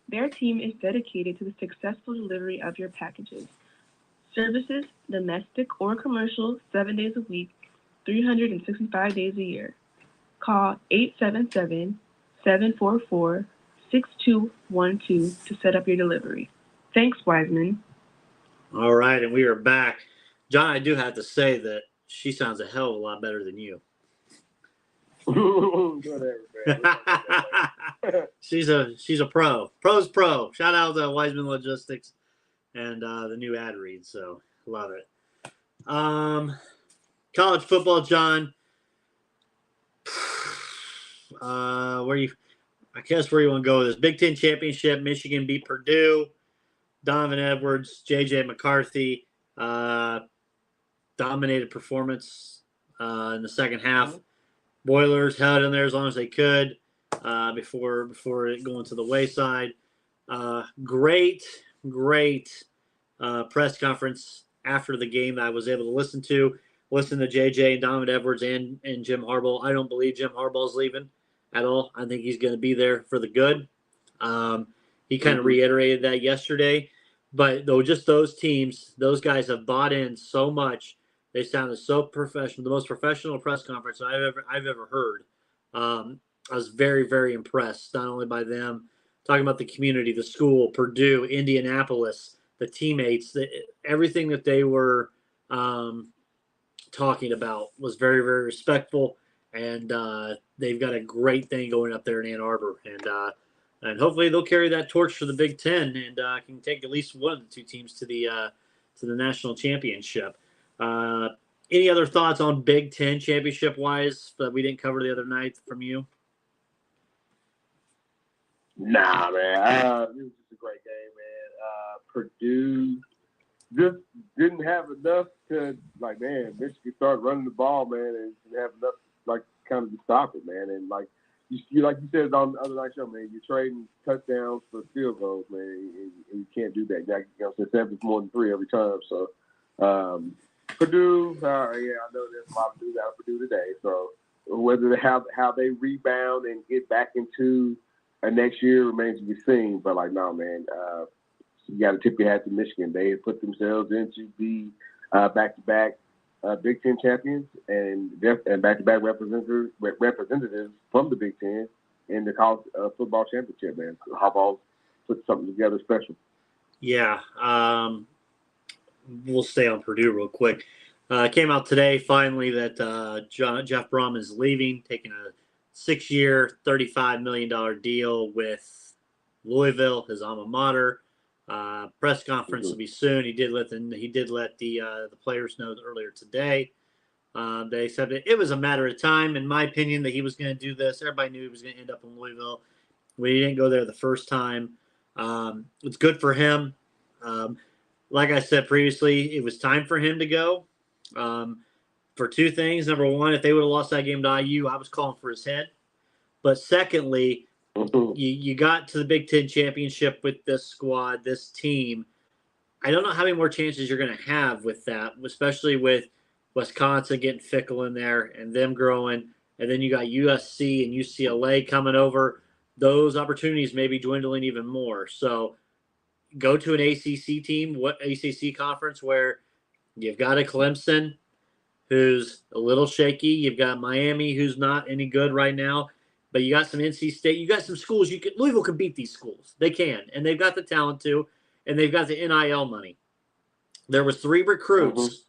Their team is dedicated to the successful delivery of your packages. Services, domestic or commercial, 7 days a week, 365 days a year. Call 877-744-6212 to set up your delivery. Thanks, Wiseman. All right, and we are back. John, I do have to say that she sounds a hell of a lot better than you. Whatever, man. She's a pro. Pro's pro. Shout out to Wiseman Logistics and the new ad read. So love it. College football, John. Where you want to go with this? Big Ten championship. Michigan beat Purdue. Donovan Edwards, J.J. McCarthy, dominated performance in the second half. Boilers held in there as long as they could before it going to the wayside. Great press conference after the game that I was able to listen to J.J. and Donovan Edwards and Jim Harbaugh. I don't believe Jim Harbaugh's leaving at all. I think he's going to be there for the good. He kind of reiterated that yesterday. But though just those teams, those guys have bought in so much. They sounded so professional, the most professional press conference I've ever heard. I was very, very impressed, not only by them, talking about the community, the school, Purdue, Indianapolis, the teammates, everything that they were talking about was very, very respectful. And they've got a great thing going up there in Ann Arbor. And hopefully they'll carry that torch for the Big Ten and can take at least one of the two teams to the national championship. Any other thoughts on Big Ten championship-wise that we didn't cover the other night from you? Nah, man. It was just a great game, man. Purdue just didn't have enough to, Michigan started running the ball, man, and didn't have enough, kind of to stop it, man. And, like you said on the other night show, man, you're trading touchdowns for field goals, man, and you can't do that. Seven is more than three every time. So, Purdue, I know there's a lot of news out of Purdue today. So, whether how they rebound and get back into next year remains to be seen. But, no, man, you got to tip your hat to Michigan. They have put themselves into be back-to-back Big Ten champions and back-to-back representatives from the Big Ten in the college football championship, man. Harbaugh put something together special. Yeah. We'll stay on Purdue real quick. Came out today, finally, that Jeff Brom is leaving, taking a 6-year, $35 million deal with Louisville, his alma mater. Press conference will be soon. He did let the players know earlier today. They said that it was a matter of time, in my opinion, that he was going to do this. Everybody knew he was going to end up in Louisville. He didn't go there the first time. It's good for him. Like I said previously, it was time for him to go for two things. Number one, if they would have lost that game to IU, I was calling for his head. But secondly, you got to the Big Ten championship with this squad, this team. I don't know how many more chances you're going to have with that, especially with Wisconsin getting fickle in there and them growing. And then you got USC and UCLA coming over. Those opportunities may be dwindling even more. So go to an ACC team, what ACC conference where you've got a Clemson who's a little shaky. You've got Miami who's not any good right now. But you got some NC State. You got some schools. Louisville can beat these schools. They can. And they've got the talent to. And they've got the NIL money. There was 3 recruits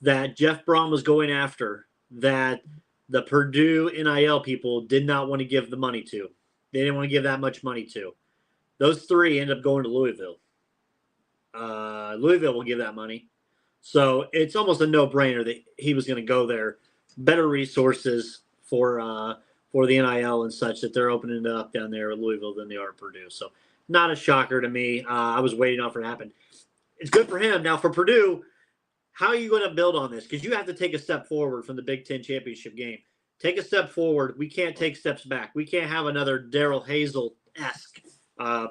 that Jeff Brom was going after that the Purdue NIL people did not want to give the money to. They didn't want to give that much money to. Those 3 ended up going to Louisville. Louisville will give that money. So it's almost a no-brainer that he was going to go there. Better resources for the NIL and such, that they're opening it up down there at Louisville than they are at Purdue. So not a shocker to me. I was waiting on for it to happen. It's good for him. Now for Purdue, how are you going to build on this? Because you have to take a step forward from the Big Ten championship game. Take a step forward. We can't take steps back. We can't have another Darrell Hazel-esque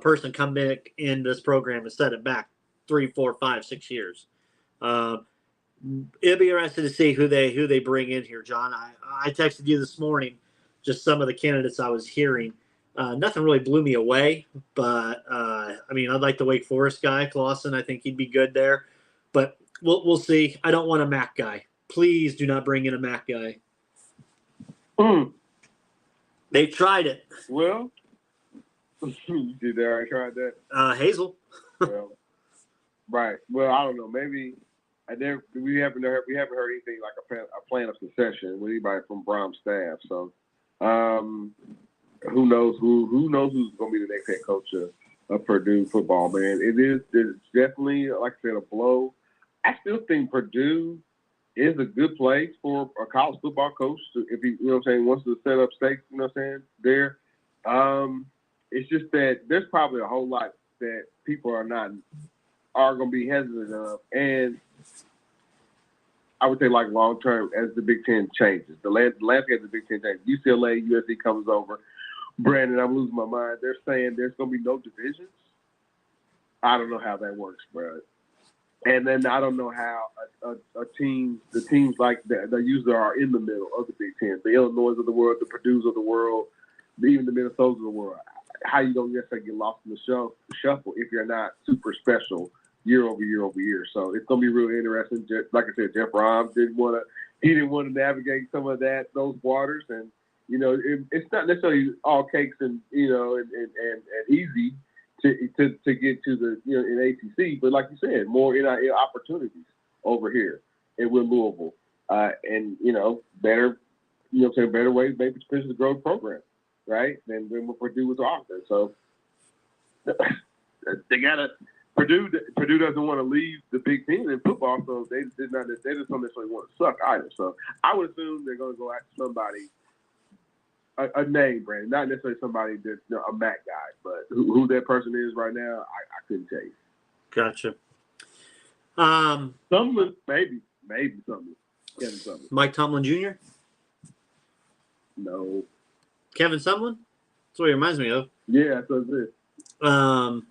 person come back in this program and set it back 3, 4, 5, 6 years. It'll be interesting to see who they bring in here, John. I texted you this morning just some of the candidates I was hearing. Nothing really blew me away, but I like the Wake Forest guy, Clausen. I think he'd be good there, but we'll see. I don't want a MAC guy. Please do not bring in a MAC guy. They tried it. Well, did they already try that? Hazel. Well, right. Well, I don't know. Maybe we haven't heard anything like a plan of succession with anybody from Brom's staff. So, who knows who's going to be the next head coach of Purdue football? Man, it's definitely, like I said, a blow. I still think Purdue is a good place for a college football coach to, if he, wants to set up stakes, there. It's just that there's probably a whole lot that people are going to be hesitant of, and I would say like long term as the Big Ten changes, the landscape of the Big Ten changes. UCLA, USC comes over. Brandon, I'm losing my mind. They're saying there's going to be no divisions. I don't know how that works, bro. And then I don't know how the teams like that usually are in the middle of the Big Ten, the Illinois of the world, the Purdue's of the world, even the Minnesotas of the world. How you going to necessarily get lost in the shuffle if you're not super special year over year over year? So it's going to be really interesting. Like I said, Jeff Brom didn't want to navigate some of those waters, and it's not necessarily all cakes and and easy to get to the in ACC, but like you said, more NIL opportunities over here and with Louisville, and better better ways maybe to potentially grow the program, right? Than what Purdue was offering. So they gotta. Purdue doesn't want to leave the Big Ten in football, so they just don't necessarily want to suck either. So I would assume they're going to go after somebody, a name brand, not necessarily somebody that's a MAC guy, but who that person is right now, I couldn't tell you. Gotcha. Sumlin, maybe Sumlin. Kevin Sumlin. Mike Tomlin Jr.? No. Kevin Sumlin? That's what he reminds me of. Yeah, that's what it is.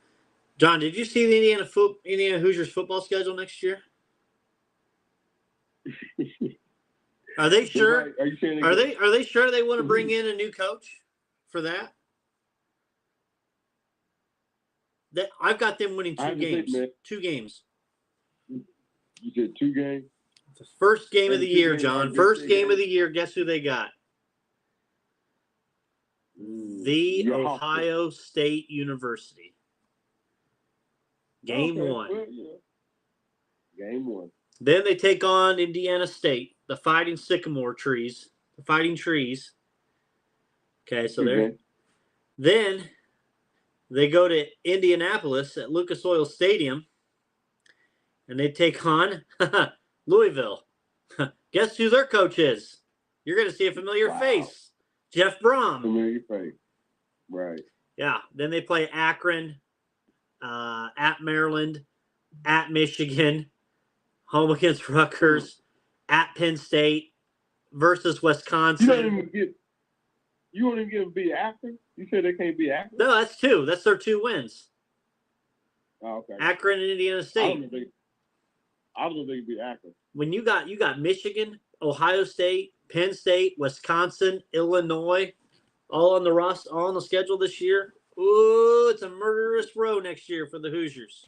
John, did you see the Indiana Hoosiers football schedule next year? Are they sure? Are they sure they want to bring in a new coach for that? I've got them winning 2 games. 2 games. You said 2 games? The first game of the year, John. First game of the year. Guess who they got? The Ohio State University. Game 1. Game 1. Then they take on Indiana State, the Fighting Sycamore Trees, the Fighting Trees. Okay, so there. Then they go to Indianapolis at Lucas Oil Stadium, and they take on Louisville. Guess who their coach is? You're going to see a familiar face, Jeff Brom. Familiar face, right? Yeah. Then they play Akron, at Maryland, at Michigan, home against Rutgers, at Penn State, versus Wisconsin. You won't even get them beat Akron? You said they can't beat Akron? No, that's 2. That's their 2 wins. Oh, okay. Akron and Indiana State. I don't think they can beat Akron. When you got Michigan, Ohio State, Penn State, Wisconsin, Illinois, all on the schedule this year. Ooh, it's a murderous row next year for the Hoosiers.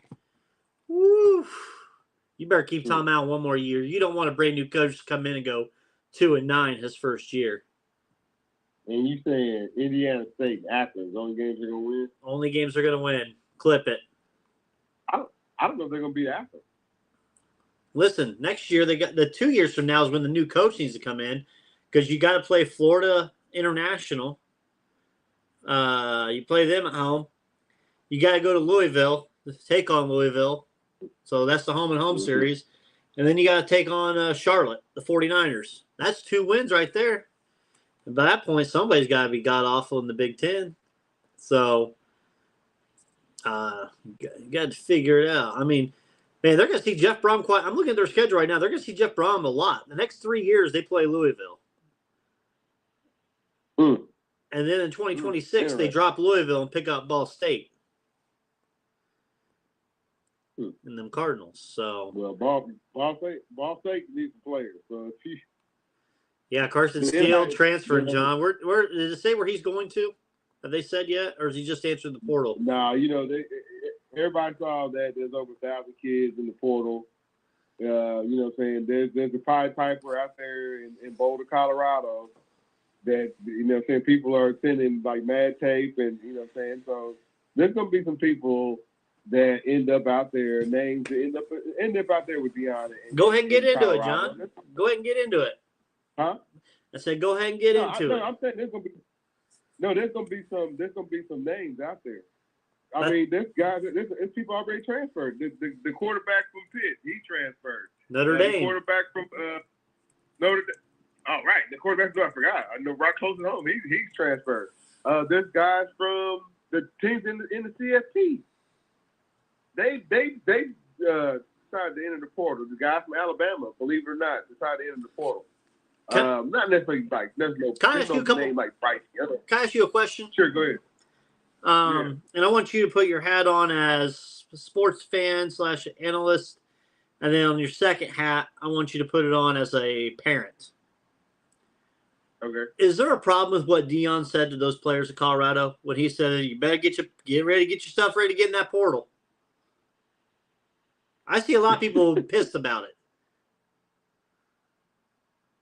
Woo! You better keep Tom Allen one more year. You don't want a brand new coach to come in and go 2-9 his first year. And you saying Indiana State, Athens, only games they're gonna win? Only games they're gonna win. Clip it. I don't know if they're gonna beat Athens. Listen, next year they got the 2 years from now is when the new coach needs to come in because you got to play Florida International. You play them at home. You got to go to Louisville to take on Louisville. So that's the home and home series. And then you got to take on Charlotte, the 49ers. That's 2 wins right there. And by that point, somebody's got to be god awful in the Big Ten. So you got to figure it out. I mean, man, they're going to see Jeff Brom quite. I'm looking at their schedule right now. They're going to see Jeff Brom a lot. The next 3 years, they play Louisville. And then in 2026, they drop Louisville and pick up Ball State. And them Cardinals. So well, Ball State needs players. So if he, yeah, Carson Steele transferred. John, where did it say where he's going to? Have they said yet, or has he just answered the portal? No, you know everybody saw that there's over 1,000 kids in the portal. You know what I'm saying? There's a Pied Piper out there in Boulder, Colorado. That, you know what I'm saying, people are sending like mad tape and, you know what I'm saying, so there's going to be some people that end up out there, names that end up out there with Deion. Go ahead and get into it, John. Go ahead and get into it. Huh? I said go ahead and get into it. I'm saying there's going to be some names out there. I mean, there's people already transferred. The quarterback from Pitt, he transferred. Notre Dame. The quarterback from Notre Dame. Oh, right. The quarterback, I forgot. I know right close to home. He's transferred. There's guys from the teams in the CFP. They decided to enter the portal. The guys from Alabama, believe it or not, decided to enter the portal. Not necessarily like there's no name like Bryce. Can I ask you a question? Sure, go ahead. And I want you to put your hat on as a sports fan / analyst, and then on your second hat, I want you to put it on as a parent. Okay. Is there a problem with what Deion said to those players of Colorado when he said, "You better get your stuff ready to get in that portal"? I see a lot of people pissed about it.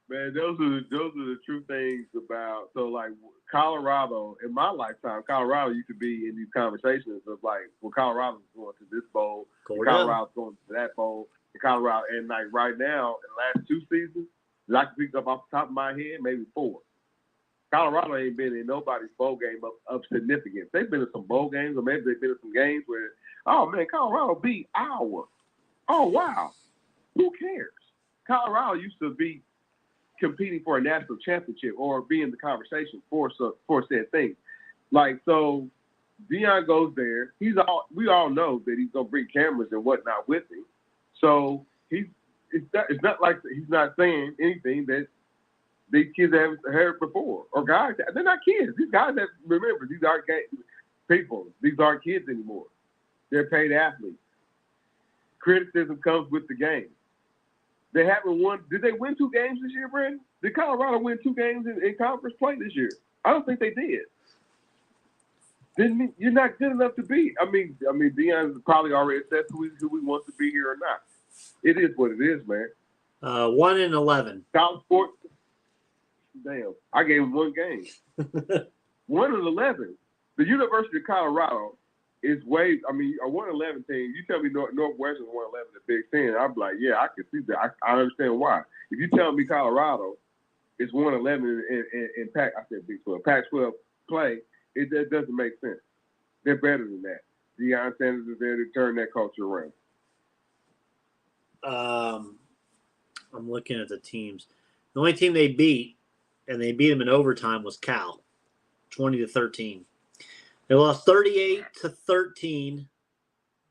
Man, those are the true things about. So like Colorado, in my lifetime, Colorado used to be in these conversations of like, well, Colorado's going to this bowl, Colorado's going to that bowl, Colorado, and like right now, in the last 2 seasons. I can pick up off the top of my head, maybe 4. Colorado ain't been in nobody's bowl game of significance. They've been in some bowl games, or maybe they've been in some games where, oh, man, Colorado beat Iowa. Oh, wow. Who cares? Colorado used to be competing for a national championship or be in the conversation for said thing. Like, so Deion goes there. We all know that he's going to bring cameras and whatnot with him. So it's not like he's not saying anything that these kids haven't heard before. Or guys, they're not kids. These guys that remember, these aren't people. These aren't kids anymore. They're paid athletes. Criticism comes with the game. They haven't won. Did they win 2 games this year, Brandon? Did Colorado win 2 games in conference play this year? I don't think they did. You're not good enough to beat. I mean, Deion's probably already assessed who he wants to be here or not. It is what it is, man. 1-11. College sports. Damn, I gave him 1 game. 1-11. The University of Colorado is way. I mean, a 1-11 team. You tell me Northwestern's 1-11 in the Big Ten, I'm like, yeah, I can see that. I understand why. If you tell me Colorado is 1-11 in Big 12, Pac-12 play, it doesn't make sense. They're better than that. Deion Sanders is there to turn that culture around. I'm looking at the teams. The only team they beat, and they beat them in overtime, was Cal, 20-13. They lost 38-13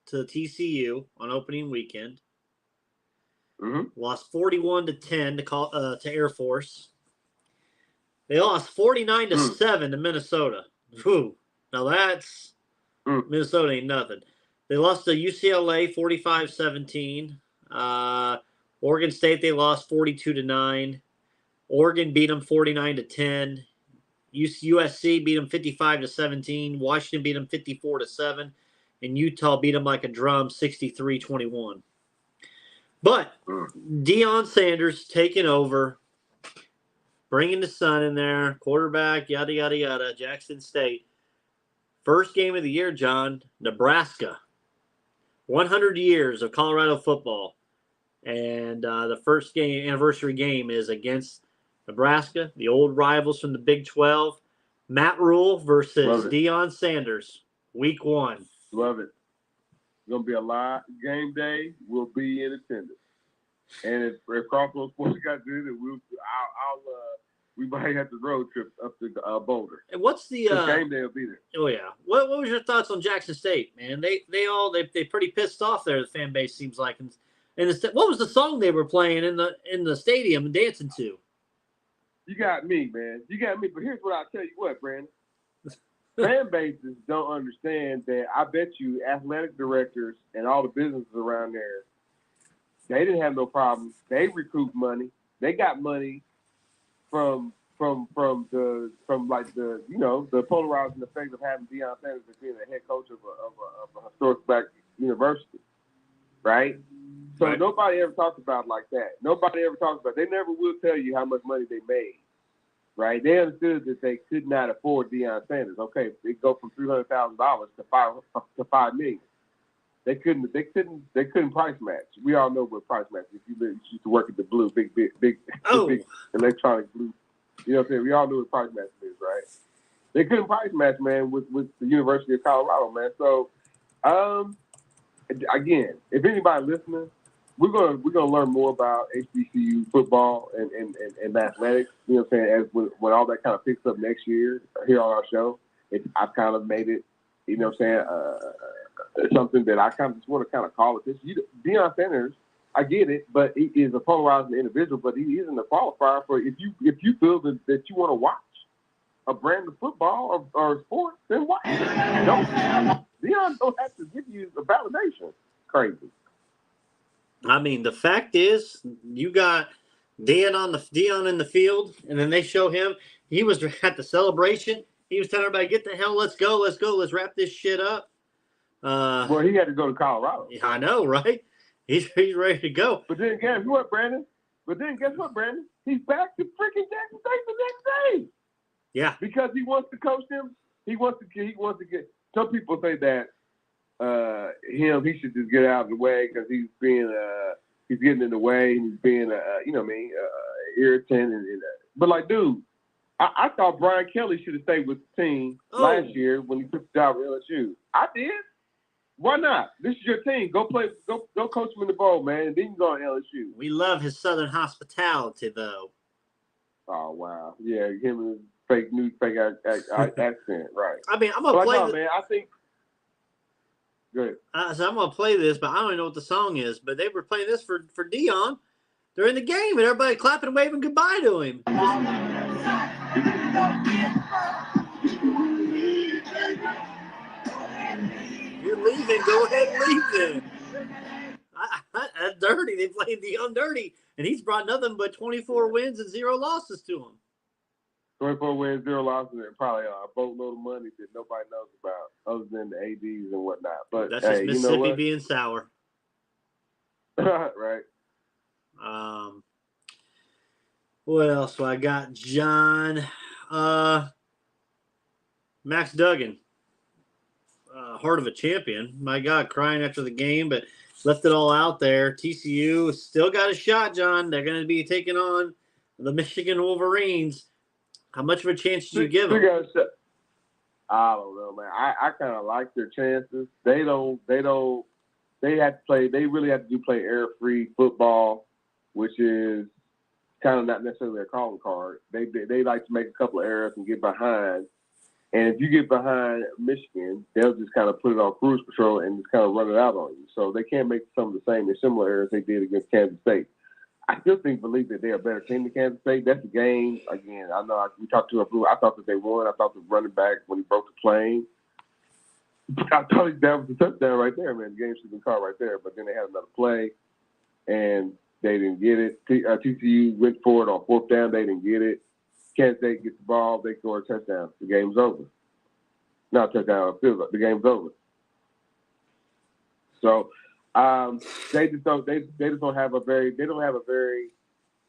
to TCU on opening weekend. Mm-hmm. Lost 41-10 to Air Force. They lost 49-7 to Minnesota. Whew. Now that's Minnesota ain't nothing. They lost to UCLA 45-17. Oregon State, they lost 42-9. Oregon beat them 49-10. USC beat them 55-17. Washington beat them 54-7. And Utah beat them like a drum 63-21. But Deion Sanders taking over, bringing the son in there, quarterback, yada, yada, yada, Jackson State. First game of the year, John, Nebraska. 100 years of Colorado football. And the first anniversary game is against Nebraska, the old rivals from the Big 12. Matt Rule versus Deion Sanders, week 1. Love it. It's going to be a live game day. We'll be in attendance. And if Crossroads Sports got to do it, we might have to road trip up to Boulder. And what's the game day will be there. Oh yeah. What was your thoughts on Jackson State, man? They pretty pissed off there. The fan base seems like. And what was the song they were playing in the stadium and dancing to? You got me, man. You got me. But here's what I'll tell you what, Brandon. Fan bases don't understand that. I bet you athletic directors and all the businesses around there, they didn't have no problem. They recouped money. They got money from the polarizing effect of having Deion Sanders as being the head coach of a historic black university, right? So Right. Nobody ever talks about it like that. Nobody ever talks about it. They never will tell you how much money they made, right? They understood that they could not afford Deion Sanders. Okay, they go from $300,000 to $5 million. They couldn't price match. We all know what price match. If you used to work at the Blue, big electronic Blue, you know what I'm saying? We all know what price match is, right? They couldn't price match, man, with the University of Colorado, man. So, again, if anybody listening, we're gonna learn more about HBCU football and athletics. You know what I'm saying? As when all that kind of picks up next year here on our show, I've kind of made it. You know what I'm saying? Something that I kind of just want to kind of call it this. Deion Sanders, I get it, but he is a polarizing individual, but he isn't a qualifier for if you feel that you want to watch a brand of football or sport, then watch it. Deion don't have to give you the validation. Crazy. I mean, the fact is, you got Deion in the field, and then they show him. He was at the celebration. He was telling everybody, "Get the hell, let's go, let's wrap this shit up." Well, he had to go to Colorado. Yeah, I know, right? He's ready to go. But then guess what, Brandon? He's back to freaking Jackson State the next day. Yeah, because he wants to coach them. He wants to get. Some people say that he should just get out of the way because he's getting in the way and he's being irritant but like, dude, I thought Brian Kelly should have stayed with the team last year when he took the job at LSU. I did. Why not? This is your team. Go play. Go coach him in the bowl, man. And then you go on LSU. We love his Southern hospitality, though. Oh wow, yeah, him and his fake accent, right? I mean, I'm gonna play. Man, I think. Go ahead. So I'm gonna play this, but I don't even know what the song is. But they were playing this for Deion during the game, and everybody clapping and waving goodbye to him. You're leaving. Go ahead and leave then. That's dirty. They played Deion dirty, and he's brought nothing but 24 wins and 0 losses to him. 24 wins, 0 losses, and probably a boatload of money that nobody knows about other than the ADs and whatnot. But that's just Mississippi being sour. Right. What else do I got, John? Max Duggan. Heart of a champion. My God, crying after the game, but left it all out there. TCU still got a shot, John. They're going to be taking on the Michigan Wolverines. How much of a chance did you give them? I don't know, man. I kind of like their chances. They have to play. They really have to play error-free football, which is kind of not necessarily a calling card. They like to make a couple of errors and get behind. And if you get behind Michigan, they'll just kind of put it on cruise control and just kind of run it out on you. So they can't make some of the same or similar errors they did against Kansas State. I still believe that they're a better team than Kansas State. That's the game. Again, I know we talked to I thought that they won. I thought the running back, when he broke the plane, I thought that was the touchdown right there, man. The game should have been called right there. But then they had another play, and they didn't get it. TCU went for it on 4th down. They didn't get it. Kansas State gets the ball, they score a touchdown. The game's over. Not a touchdown, a field goal. The game's over. So they just don't have a very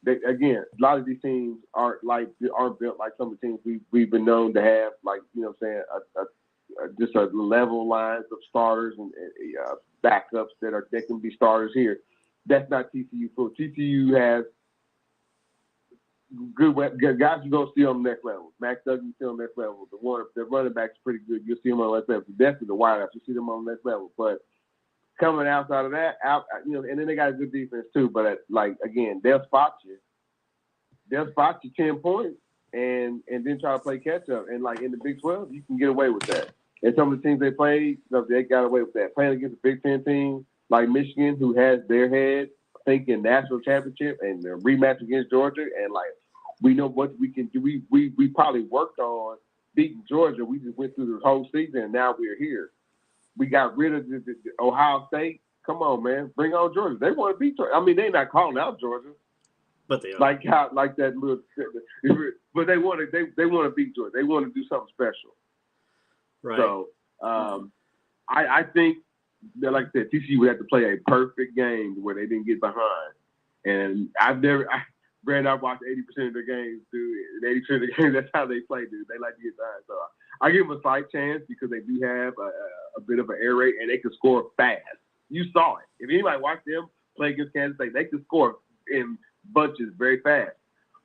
again, a lot of these teams aren't built like some of the teams we've been known to have, like, you know what I'm saying, just a level lines of starters and backups that can be starters here. That's not TCU football. TCU has good guys you go see on the next level. Max Duggan, you see on the next level. The running back's pretty good. You'll see them on the next level. Definitely the wideouts, you see them on the next level. But coming outside of that, and then they got a good defense too. But again, they'll spot you. They'll spot you 10 points and then try to play catch up. And like in the Big 12, you can get away with that. And some of the teams they played, they got away with that. Playing against a Big 10 team like Michigan, who has their head thinking national championship and the rematch against Georgia, and like we know what we can do. We probably worked on beating Georgia. We just went through the whole season, and now we're here. We got rid of the Ohio State. Come on, man, bring on Georgia. They want to beat Georgia. I mean, they're not calling out Georgia, but they are. Like that little. But they want to beat Georgia. They want to do something special. Right. So I think that, like I said, TCU would have to play a perfect game where they didn't get behind. And I've watched 80% of their games, dude. And 80% of the games, that's how they play, dude. They like to get behind. So I give them a slight chance because they do have a bit of an air raid and they can score fast. You saw it. If anybody watched them play against Kansas State, they can score in bunches very fast.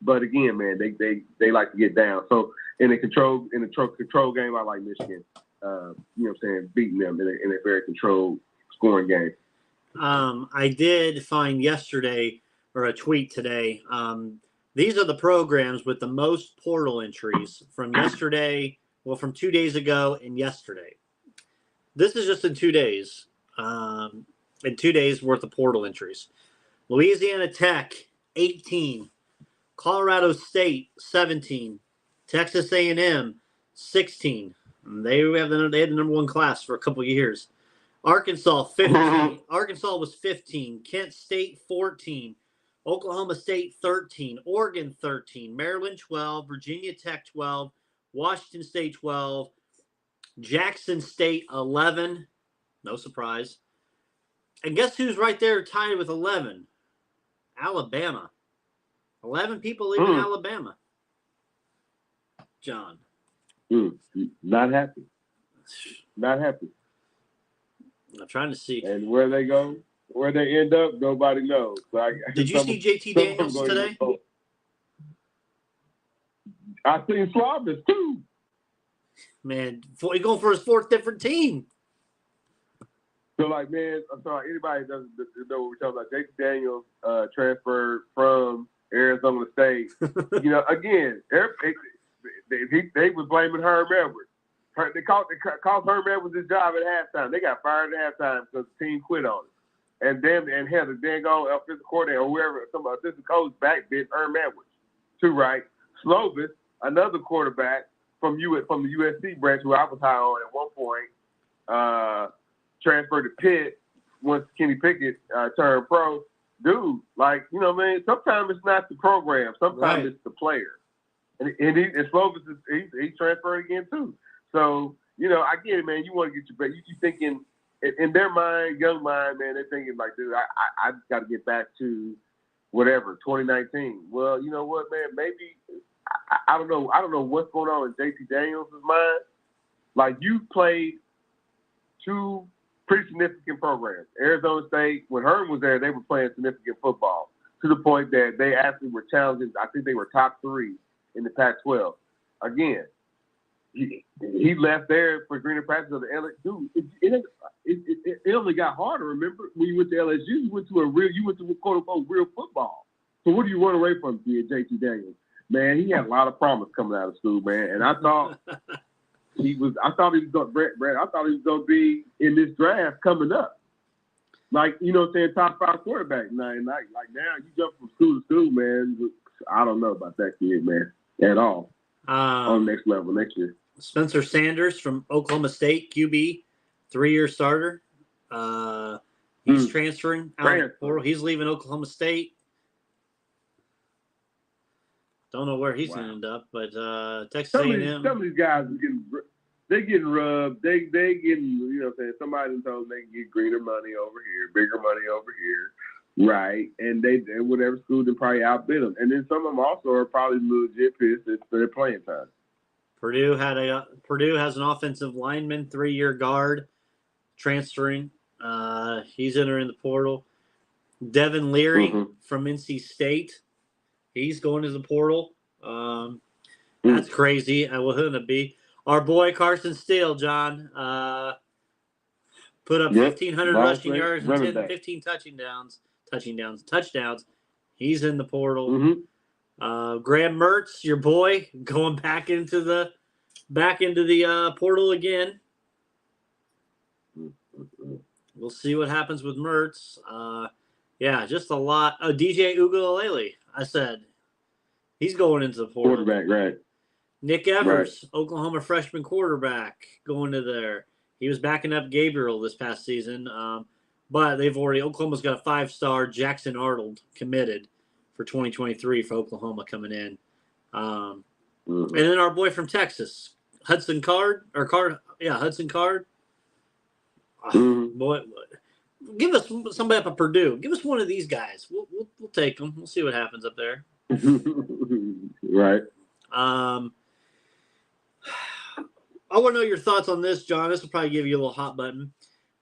But again, man, they like to get down. So in a control game, I like Michigan. You know what I'm saying, beating them in a very controlled scoring game. I did find yesterday, or a tweet today, these are the programs with the most portal entries from yesterday, from 2 days ago and yesterday. This is just in 2 days. In 2 days worth of portal entries. Louisiana Tech, 18. Colorado State, 17. Texas A&M, 16. They had the number one class for a couple of years. Arkansas, 15. Arkansas was 15. Kent State, 14. Oklahoma State, 13. Oregon, 13. Maryland, 12. Virginia Tech, 12. Washington State, 12. Jackson State, 11. No surprise. And guess who's right there tied with 11? Alabama. 11 people leaving Alabama. John. Not happy. Not happy. I'm trying to see. And where they go, where they end up, nobody knows. So did you see JT Daniels today? I seen Slovis too. Man, he's going for his fourth different team. So, like, man, I'm sorry, anybody that doesn't know what we're talking about, JT Daniels transferred from Arizona State. You know, again, they was blaming Herm Edwards. They cost Herm Edwards his job at halftime. They got fired at halftime because the team quit on it. And hell, the dang old offensive coordinator or whoever, some assistant coach back bit Herm Edwards. Too right. Slovis, another quarterback from the USC branch, who I was high on at one point, transferred to Pitt once Kenny Pickett turned pro. Dude, like, you know what I mean? Sometimes it's not the program. Sometimes it's the player. And Slovis, he's transferred again too. So, you know, I get it, man. You want to get your bet. You thinking, in their mind, young mind, man, they're thinking like, dude, I got to get back to whatever, 2019. Well, you know what, man? Maybe, I don't know. I don't know what's going on in JT Daniels' mind. Like, you played two pretty significant programs. Arizona State, when Herm was there, they were playing significant football to the point that they actually were challenging. I think they were top 3 in the Pac-12. Again, he left there for greener pastures of the LSU. It only got harder. Remember, when you went to LSU, you went to quote unquote real football. So what do you run away from, JT Daniels? Man, he had a lot of promise coming out of school, man. And I thought he was going to be in this draft coming up. Like, you know what I'm saying, top 5 quarterback. Now, and like now you jump from school to school, man. I don't know about that kid, man, at all. On next level next year. Spencer Sanders from Oklahoma State, QB, 3-year starter. He's transferring out of the portal. He's leaving Oklahoma State. Don't know where he's going to end up, but Texas Some A&M. of these guys are getting rubbed. They getting, you know what I'm saying, somebody told them they can get greener money over here, bigger money over here, right? And they whatever school they probably outbid them. And then some of them also are probably legit pissed at their playing time. Purdue has an offensive lineman, 3-year guard, transferring. He's entering the portal. Devin Leary from NC State, he's going to the portal. That's crazy. What would it be? Our boy Carson Steele, John, put up 1,500 rushing yards and 15 touchdowns. He's in the portal. Graham Mertz, your boy, going back into the portal again. We'll see what happens with Mertz. Just a lot. Oh, DJ Uiagalelei, I said. He's going into the portal. Quarterback, right. Nick Evers, Oklahoma freshman quarterback, going to there. He was backing up Gabriel this past season. But Oklahoma's got a 5-star Jackson Arnold committed for 2023 for Oklahoma coming in. And then our boy from Texas, Hudson Card. Boy, give us somebody up at Purdue. Give us one of these guys. We'll take them. We'll see what happens up there. Right. I want to know your thoughts on this, John. This will probably give you a little hot button.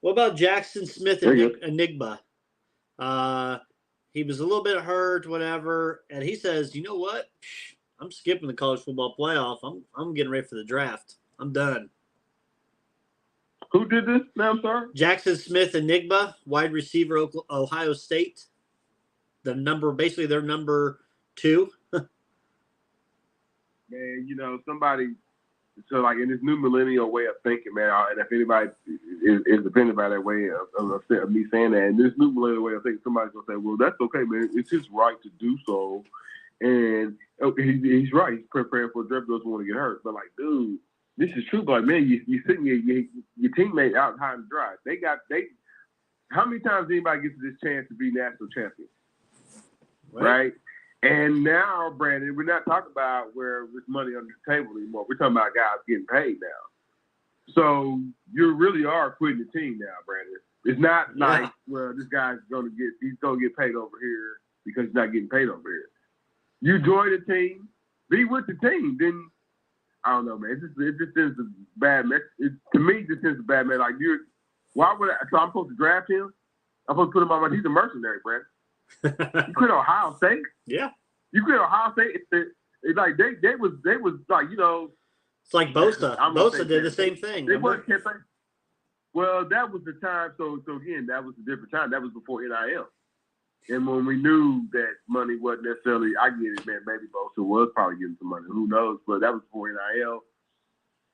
What about Jackson Smith Enigma? He was a little bit hurt, whatever, and he says, "You know what? I'm skipping the college football playoff. I'm getting ready for the draft. I'm done." Who did this? No, I'm sorry. Jackson Smith Enigma, wide receiver, Ohio State. Their number 2. Man, you know, somebody. So, like, in this new millennial way of thinking, man, and if anybody is offended by that way of me saying that, in this new millennial way of thinking, somebody's going to say, well, that's okay, man. It's his right to do so. And he's right. He's preparing for a draft. Doesn't want to get hurt. But, like, dude, this is true. But, like, man, you sitting your teammate out high and dry. How many times anybody gets this chance to be national champion? Right? And now, Brandon, we're not talking about where there's money on the table anymore. We're talking about guys getting paid now. So you really are quitting the team now, Brandon. It's not like, well, this guy's gonna get paid over here because he's not getting paid over here. You join the team, be with the team. Then I don't know, man. It just sends a bad message. To me, it just sends a bad message. Like why would I? So I'm supposed to draft him? I'm supposed to put him on my. He's a mercenary, Brandon. You quit Ohio State? Yeah. You quit Ohio State? It's like they was like, you know. It's like Bosa. Bosa did the same thing. They weren't campaigning. Well, that was the time. So again, that was a different time. That was before NIL. And when we knew that money wasn't necessarily, I get it, man. Maybe Bosa was probably getting some money. Who knows? But that was before NIL.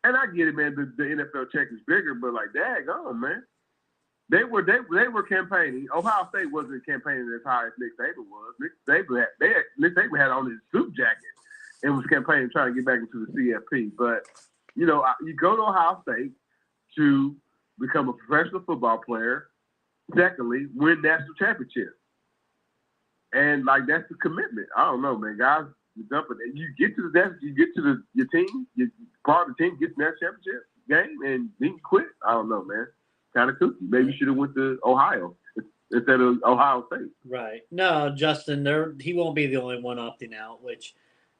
And I get it, man. The NFL check is bigger, but like, daggone, man. They were campaigning. Ohio State wasn't campaigning as high as Nick Saban was. Nick Saban had on his suit jacket and was campaigning trying to get back into the CFP. But, you know, you go to Ohio State to become a professional football player. Secondly, win national championships. And, like, that's the commitment. I don't know, man. Guys, you dump it. You get to your team, part of the team gets the national championship game, and then you quit. I don't know, man. Kind of kooky. Maybe you should have went to Ohio instead of Ohio State. Right. No, Justin, he won't be the only one opting out, which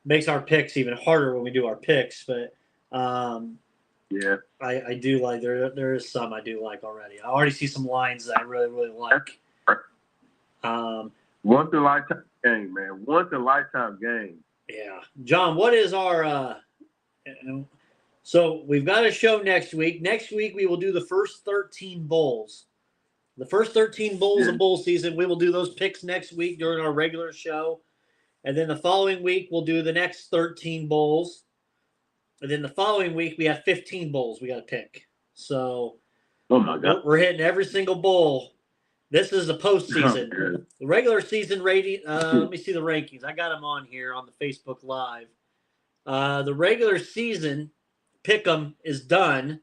makes our picks even harder when we do our picks. But yeah, I do like there is some I do like already. I already see some lines that I really, really like. Once in a lifetime game, man. Once in a lifetime game. Yeah, John. What is our? So we've got a show next week. Next week we will do the first 13 bowls. The first 13 bowls of bowl season. We will do those picks next week during our regular show. And then the following week we'll do the next 13 bowls. And then the following week we have 15 bowls we got to pick. So oh my God. We're hitting every single bowl. This is the postseason. Oh, the regular season rating, let me see the rankings. I got them on here on the Facebook Live. The regular season pick'em is done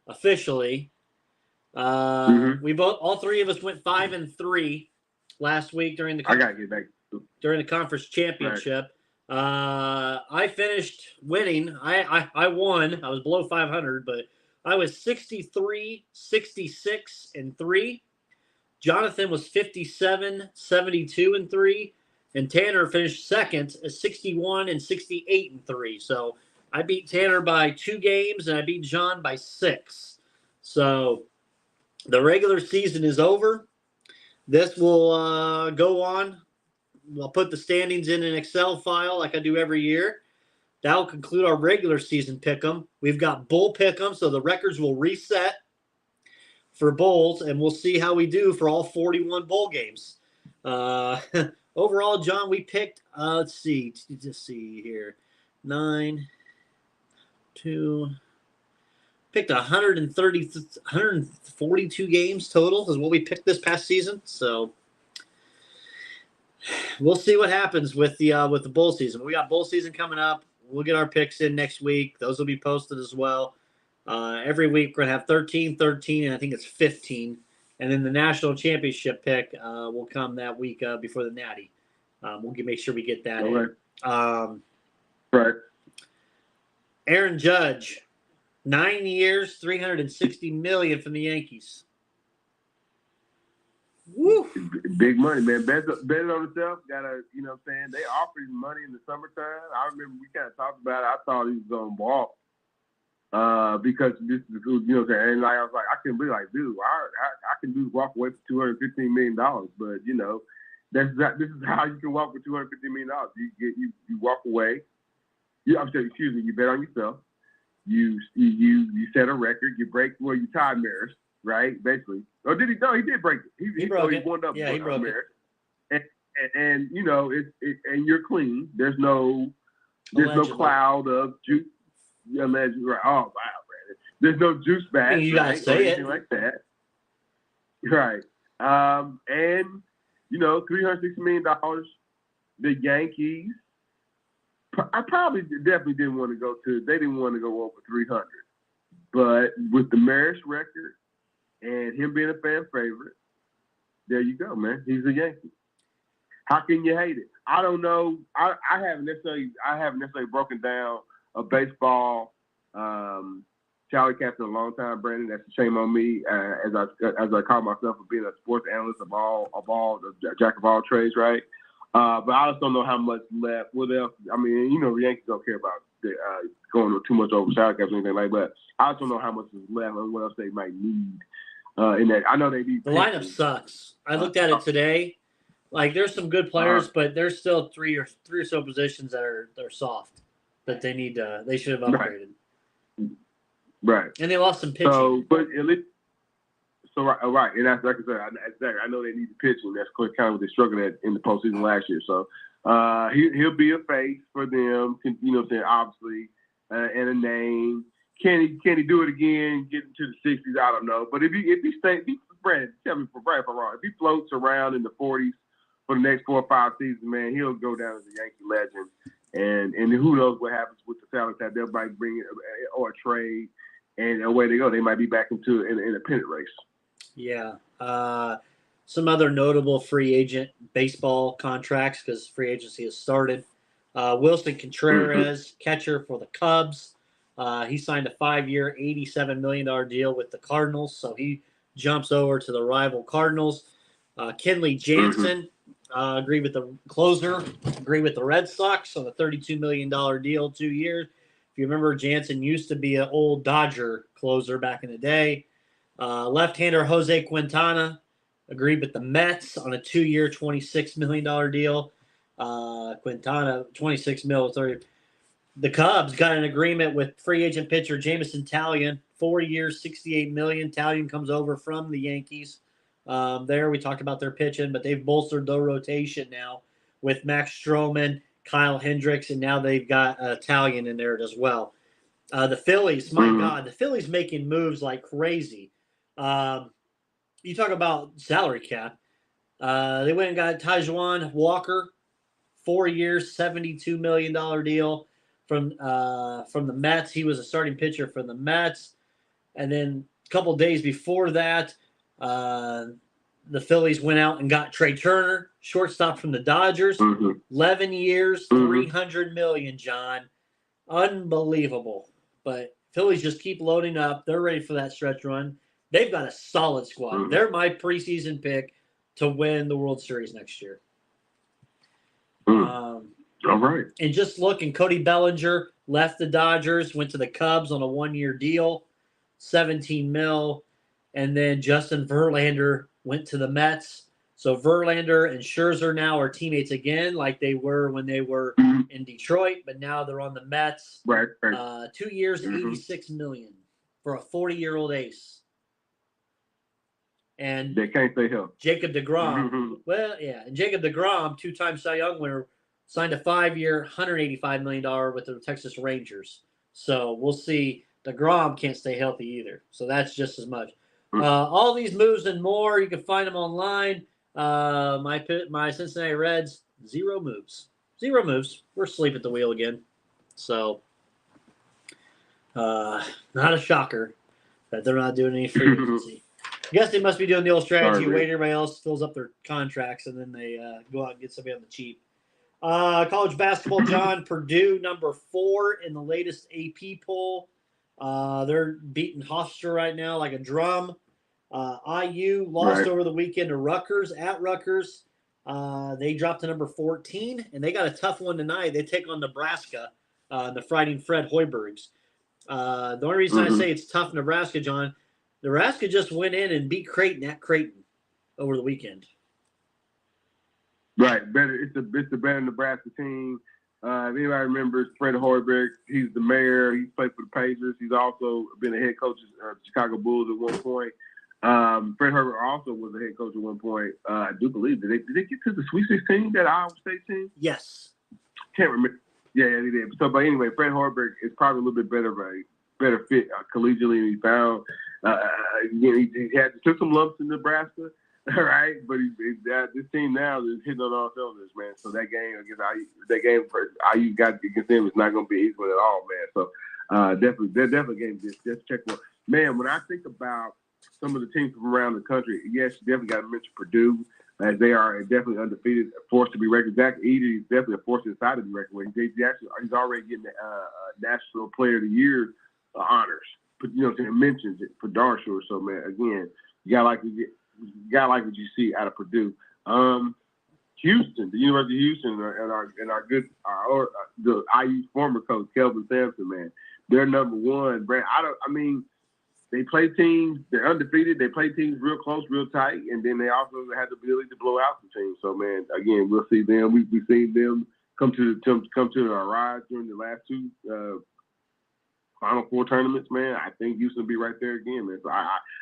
officially. All three of us went 5-3 last week during the I gotta get back during the conference championship. I finished winning. I won. I was below 500, but I was 63, 66, and 3. Jonathan was 57, 72, and 3. And Tanner finished second at 61 and 68 and 3. So I beat Tanner by 2 games, and I beat John by 6. So the regular season is over. This will go on. I'll put the standings in an Excel file like I do every year. That will conclude our regular season pick'em. We've got bowl pick'em, so the records will reset for bowls, and we'll see how we do for all 41 bowl games. Overall, John, we picked, let's see here, 142 games total is what we picked this past season. So we'll see what happens with the bowl season. We got bowl season coming up. We'll get our picks in next week. Those will be posted as well. Every week we're going to have 13, and I think it's 15. And then the national championship pick will come that week before the Natty. We'll make sure we get that in. Right. Aaron Judge, 9 years, $360 million from the Yankees. Woo! Big money, man. Bet on himself. Gotta, you know what I'm saying? They offered him money in the summertime. I remember we kind of talked about it. I thought he was going to walk because this is, you know what I'm saying? And like, I was like, I can be like, dude, I can do walk away for $215 million. But, you know, this is how you can walk for $250 million. You walk away. You bet on yourself. You set a record. You break, you tie Maris, right? Basically. Or did he? No, he did break it. He broke it. He won up. Yeah, he broke Maris. And you know, and you're clean. There's no cloud of juice. Allegedly, right? Oh wow, man. There's no juice back. You gotta say it like that, right? And you know, $360 million. The Yankees. I definitely didn't want to go to. They didn't want to go over 300, but with the Maris record and him being a fan favorite, there you go, man. He's a Yankee. How can you hate it? I don't know. I haven't necessarily broken down a baseball salary cap in a long time, Brandon. That's a shame on me, as I call myself for being a sports analyst of all jack of all trades, right? But I just don't know how much left. What else? I mean, you know, the Yankees don't care about going too much over salary caps or anything like that. I just don't know how much is left and what else they might need in that. I know they need. The lineup sucks. I looked at it today. Like, there's some good players, but there's still three or so positions that are soft that they need. They should have upgraded. Right. And they lost some pitching. So, but at least. So right, and that's like I said. Exactly. I know they need the pitching. That's kind of what they struggled at in the postseason last year. So he'll be a face for them. You know what I'm saying? Obviously, and a name. Can he do it again? Get into the 60s? I don't know. But if he stays, Brad, tell me if I'm wrong. If he floats around in the 40s for the next 4 or 5 seasons, man, he'll go down as a Yankee legend. And who knows what happens with the salary cap? They might bring it or a trade, and away they go. They might be back into in a pennant race. Yeah. Some other notable free agent baseball contracts because free agency has started. Wilson Contreras, catcher for the Cubs. He signed a 5-year, $87 million deal with the Cardinals, so he jumps over to the rival Cardinals. Kenley Jansen agreed with the closer, agreed with the Red Sox on a $32 million deal, 2 years. If you remember, Jansen used to be an old Dodger closer back in the day. Left-hander Jose Quintana agreed with the Mets on a 2-year, $26 million deal. Quintana, $26 million. 30. The Cubs got an agreement with free agent pitcher Jameson Taillon, 4 years, $68 million. Taillon comes over from the Yankees. There we talked about their pitching, but they've bolstered their rotation now with Max Stroman, Kyle Hendricks, and now they've got Taillon in there as well. The Phillies, my God, the Phillies making moves like crazy. You talk about salary cap. They went and got Taijuan Walker, 4 years, $72 million deal from the Mets. He was a starting pitcher for the Mets. And then a couple days before that, the Phillies went out and got Trey Turner, shortstop from the Dodgers. 11 years, $300 million, John. Unbelievable. But Phillies just keep loading up. They're ready for that stretch run. They've got a solid squad. They're my preseason pick to win the World Series next year. All right. And just looking, Cody Bellinger left the Dodgers, went to the Cubs on a 1-year deal, $17 million. And then Justin Verlander went to the Mets. So Verlander and Scherzer now are teammates again, like they were when they were in Detroit, but now they're on the Mets. Right. 2 years, $86 million for a 40-year-old ace. And they can't stay healthy. Jacob deGrom, and Jacob deGrom, 2-time Cy Young winner, signed a 5-year, $185 million with the Texas Rangers. So we'll see. deGrom can't stay healthy either. So that's just as much. All these moves and more, you can find them online. My Cincinnati Reds, 0 moves. 0 moves. We're asleep at the wheel again. So, not a shocker that they're not doing any free agency. I guess they must be doing the old strategy, wait everybody else fills up their contracts, and then they go out and get somebody on the cheap. College basketball, John, Purdue, number 4 in the latest AP poll. They're beating Hofstra right now like a drum. IU lost over the weekend to Rutgers at Rutgers. They dropped to number 14, and they got a tough one tonight. They take on Nebraska, the Fighting Fred Hoibergs. The only reason I say it's tough Nebraska, John, Nebraska just went in and beat Creighton at Creighton over the weekend. Right. It's a better Nebraska team. If anybody remembers Fred Hoiberg, he's the mayor. He's played for the Pacers. He's also been a head coach of the Chicago Bulls at one point. Fred Hoiberg also was a head coach at one point. I do believe. Did they get to the Sweet 16, that Iowa State team? Yes. Can't remember. Yeah, they did. So, but anyway, Fred Hoiberg is probably a little bit better fit collegially than he found. He took some lumps in Nebraska. All right, but this team now is hitting on all cylinders, man. So that game against IU got against them is not going to be easy one at all, man. So definitely game just check one. Man, when I think about some of the teams from around the country, yes, you definitely got to mention Purdue, as they are definitely undefeated, a force to be reckoned. Zach Edey is definitely a force inside to be reckoned with. He's already getting the National Player of the Year honors. But, mentions it for darn sure. So, man, again, you got like what you see out of Purdue. Houston, the University of Houston, and the IU former coach Kelvin Sampson, man, they're number 1. Brand, they play teams. They're undefeated. They play teams real close, real tight, and then they also have the ability to blow out the team. So, man, again, we'll see them. We've seen them come to our rise during the last 2 Final Four tournaments, man. I think Houston will be right there again, man. So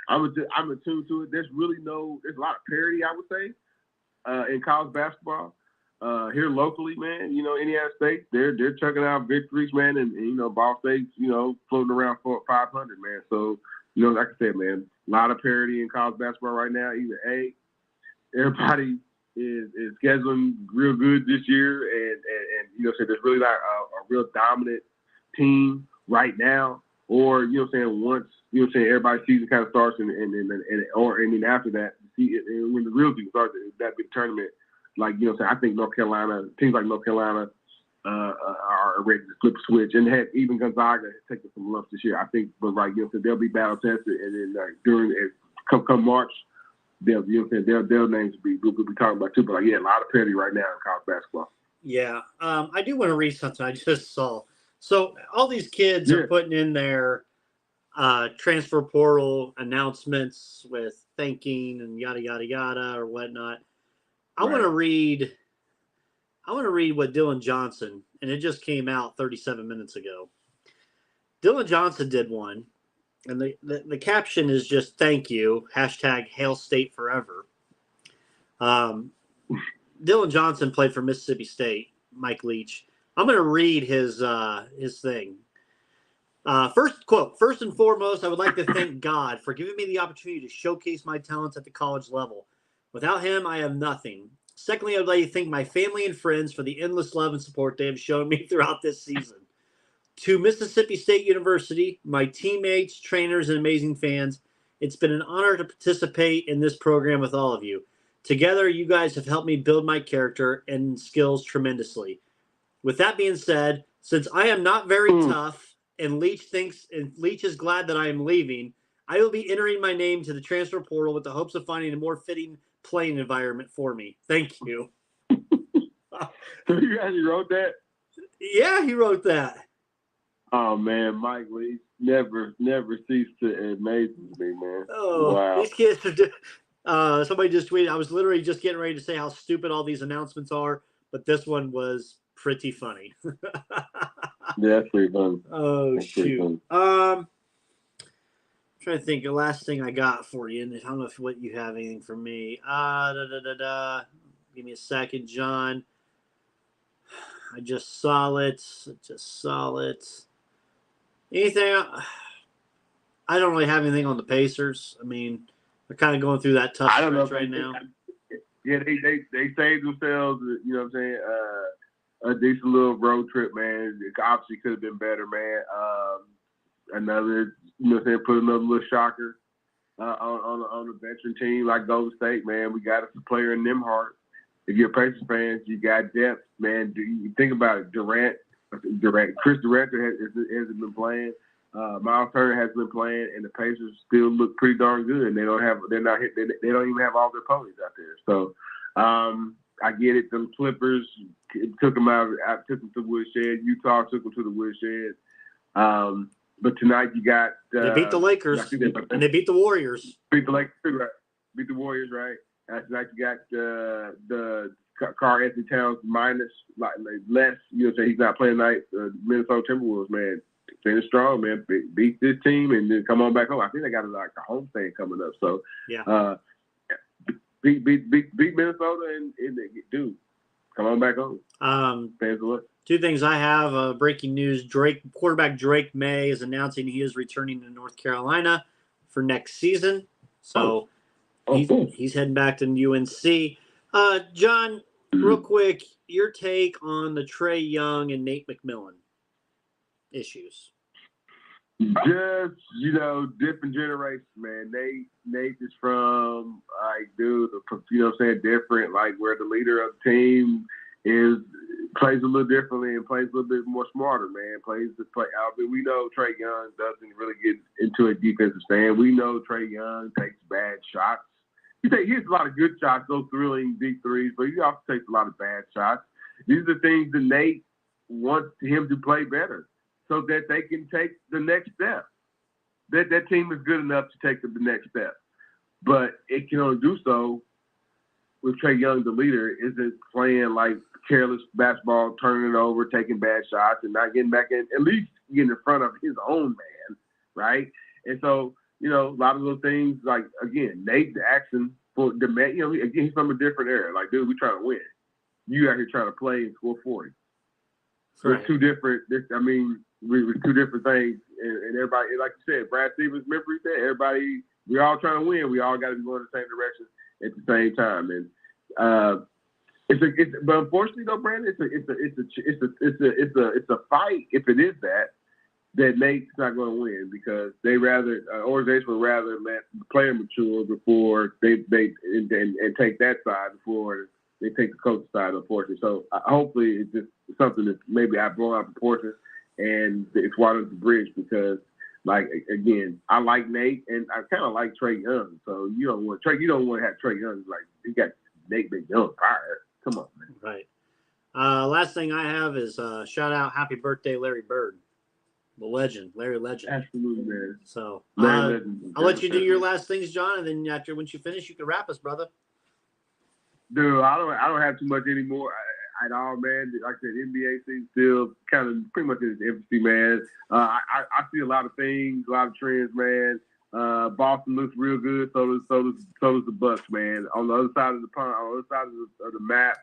I'm attuned to it. There's a lot of parity, I would say, in college basketball. Here locally, man, Indiana State, they're chucking out victories, man, and Ball State's, floating around 500, man. So, like I said, man, a lot of parity in college basketball right now. Either everybody is scheduling real good this year, and so there's really not a real dominant team right now, or once everybody's season kind of starts, and then after that, when the real season starts, that big tournament, like I think teams like North Carolina are ready to flip a switch, and even Gonzaga has taken some lumps this year. I think, but they'll be battle tested, and then come March, their names we'll be talking about too. But a lot of parity right now in college basketball. Yeah, I do want to read something I just saw. So all these kids are putting in their transfer portal announcements with thanking and yada yada yada or whatnot. I want to read what Dylan Johnson, and it just came out 37 minutes ago. Dylan Johnson did one, and the caption is just "Thank you" #Hail State Forever. Dylan Johnson played for Mississippi State. Mike Leach. I'm going to read his thing. First quote, "First and foremost, I would like to thank God for giving me the opportunity to showcase my talents at the college level. Without him, I have nothing. Secondly, I would like to thank my family and friends for the endless love and support they have shown me throughout this season. To Mississippi State University, my teammates, trainers, and amazing fans, it's been an honor to participate in this program with all of you. Together, you guys have helped me build my character and skills tremendously. With that being said, since I am not very tough and Leach is glad that I am leaving, I will be entering my name to the transfer portal with the hopes of finding a more fitting playing environment for me. Thank you. So you actually wrote that? Yeah, he wrote that. Oh man, Mike Lee never ceased to amaze me, man. Oh, wow. These kids are. Somebody just tweeted. I was literally just getting ready to say how stupid all these announcements are, but this one was pretty funny. Yeah, that's pretty fun. Oh That's pretty shoot. fun. Trying to think. The last thing I got for you, and I don't know if you have anything for me. Give me a second, John. I just saw it. Anything? I don't really have anything on the Pacers. I mean, they're kind of going through that tough stretch right now. Yeah, they saved themselves. You know what I'm saying? A decent little road trip, man. It obviously could have been better, man. Another, you know what I'm saying? Put another little shocker on the veteran team like Golden State, man. We got us a player in Nimhart. If you're Pacers fans, you got depth, man. You think about it. Chris Durant hasn't been playing. Miles Turner has been playing, and the Pacers still look pretty darn good. And they don't even have all their ponies out there. So I get it. Them Clippers took them out. I took them to the woodshed. Utah took them to the woodshed. But tonight you got they beat the Lakers and they beat the Warriors. Beat the Lakers, right? Beat the Warriors, right? Tonight you got the Karl Anthony Towns minus less. You know, say he's not playing tonight. Minnesota Timberwolves, man, finish strong, man. Beat this team and then come on back home. I think they got like a home stand coming up. So yeah, beat Minnesota and dude, come on back home. Fans will look. Two things I have. Breaking news: quarterback Drake May is announcing he is returning to North Carolina for next season. So he's heading back to UNC. John, real quick, your take on the Trae Young and Nate McMillan issues. Just, different generations, man. Nate is from, you know what I'm saying, different, like where the leader of the team plays a little differently and plays a little bit more smarter, man. We know Trae Young doesn't really get into a defensive stand. We know Trae Young takes bad shots. He hits a lot of good shots, those thrilling deep threes, but he also takes a lot of bad shots. These are the things that Nate wants him to play better so that they can take the next step. That team is good enough to take the next step. But it can only do so with Trae Young, the leader, isn't playing like careless basketball, turning it over, taking bad shots, and not getting back in, at least getting in front of his own man, right? And so, a lot of those things, like, again, Nate's asking for the man, again, he's from a different era. Like, dude, we trying to win. You out here trying to play and score 40. Right. It's two different, we're two different things. And everybody, like you said, Brad Stevens, remember he said, everybody, we all trying to win. We all got to be going in the same direction at the same time. And but unfortunately though, Brandon, it's a fight if it is that Nate's not going to win because organization would rather let the player mature before they take that side before they take the coach's side, unfortunately. So hopefully it's just something that maybe I've blown out of proportion and it's water under the bridge because, like, again, I like Nate and I kind of like Trae Young. So you don't want to have Trae Young like you got Nate McMillan fired. Come on, man. Right. Last thing I have is shout out, happy birthday, Larry Bird, the legend, Larry Legend. Absolutely, man. So I'll let you do your last things, John, and then once you finish, you can wrap us, brother. Dude, I don't have too much anymore at all, man. Like I said, NBA season still kind of pretty much in its infancy, man. I see a lot of things, a lot of trends, man. Boston looks real good. So does the Bucks, man. On the other side of the pond, on the other side of the map,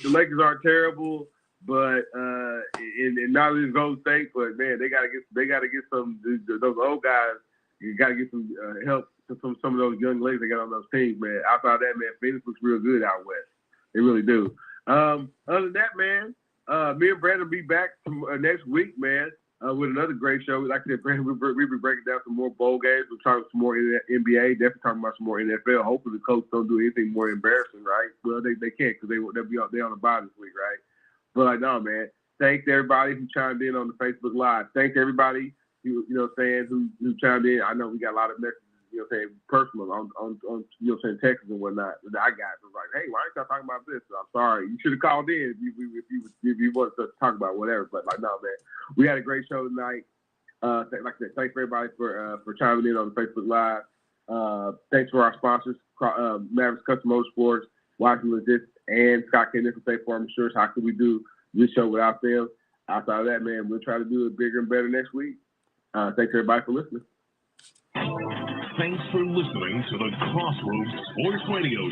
the Lakers aren't terrible, but and not only Golden State, but man, they gotta get some those old guys. You gotta get some help from some of those young ladies they got on those teams, man. Outside of that, man, Phoenix looks real good out west. They really do. Other than that, man, me and Brandon will be back next week, man. with another great show. Like I said, Brandon, we've been breaking down some more bowl games. We're talking some more NBA. Definitely talking about some more NFL. Hopefully the Colts don't do anything more embarrassing, right? Well, they can't because they'll be on the bye this week, right? But no, man. Thanks to everybody who chimed in on the Facebook Live. Thanks to everybody who chimed in. I know we got a lot of messages, personal on texts and whatnot that I got. It was like, hey, why aren't y'all talking about this? So I'm sorry. You should have called in if you wanted to talk about whatever. But like, no, man, we had a great show tonight. Like I said, thanks for everybody for chiming in on the Facebook Live. Thanks for our sponsors, Mavericks Custom Motorsports, Washington Logistics, and Scott K. Nichols State Farm Insurance. How could we do this show without them? Outside of that, man, we'll try to do it bigger and better next week. Thanks everybody for listening. Thanks for listening to the Crossroads Sports Radio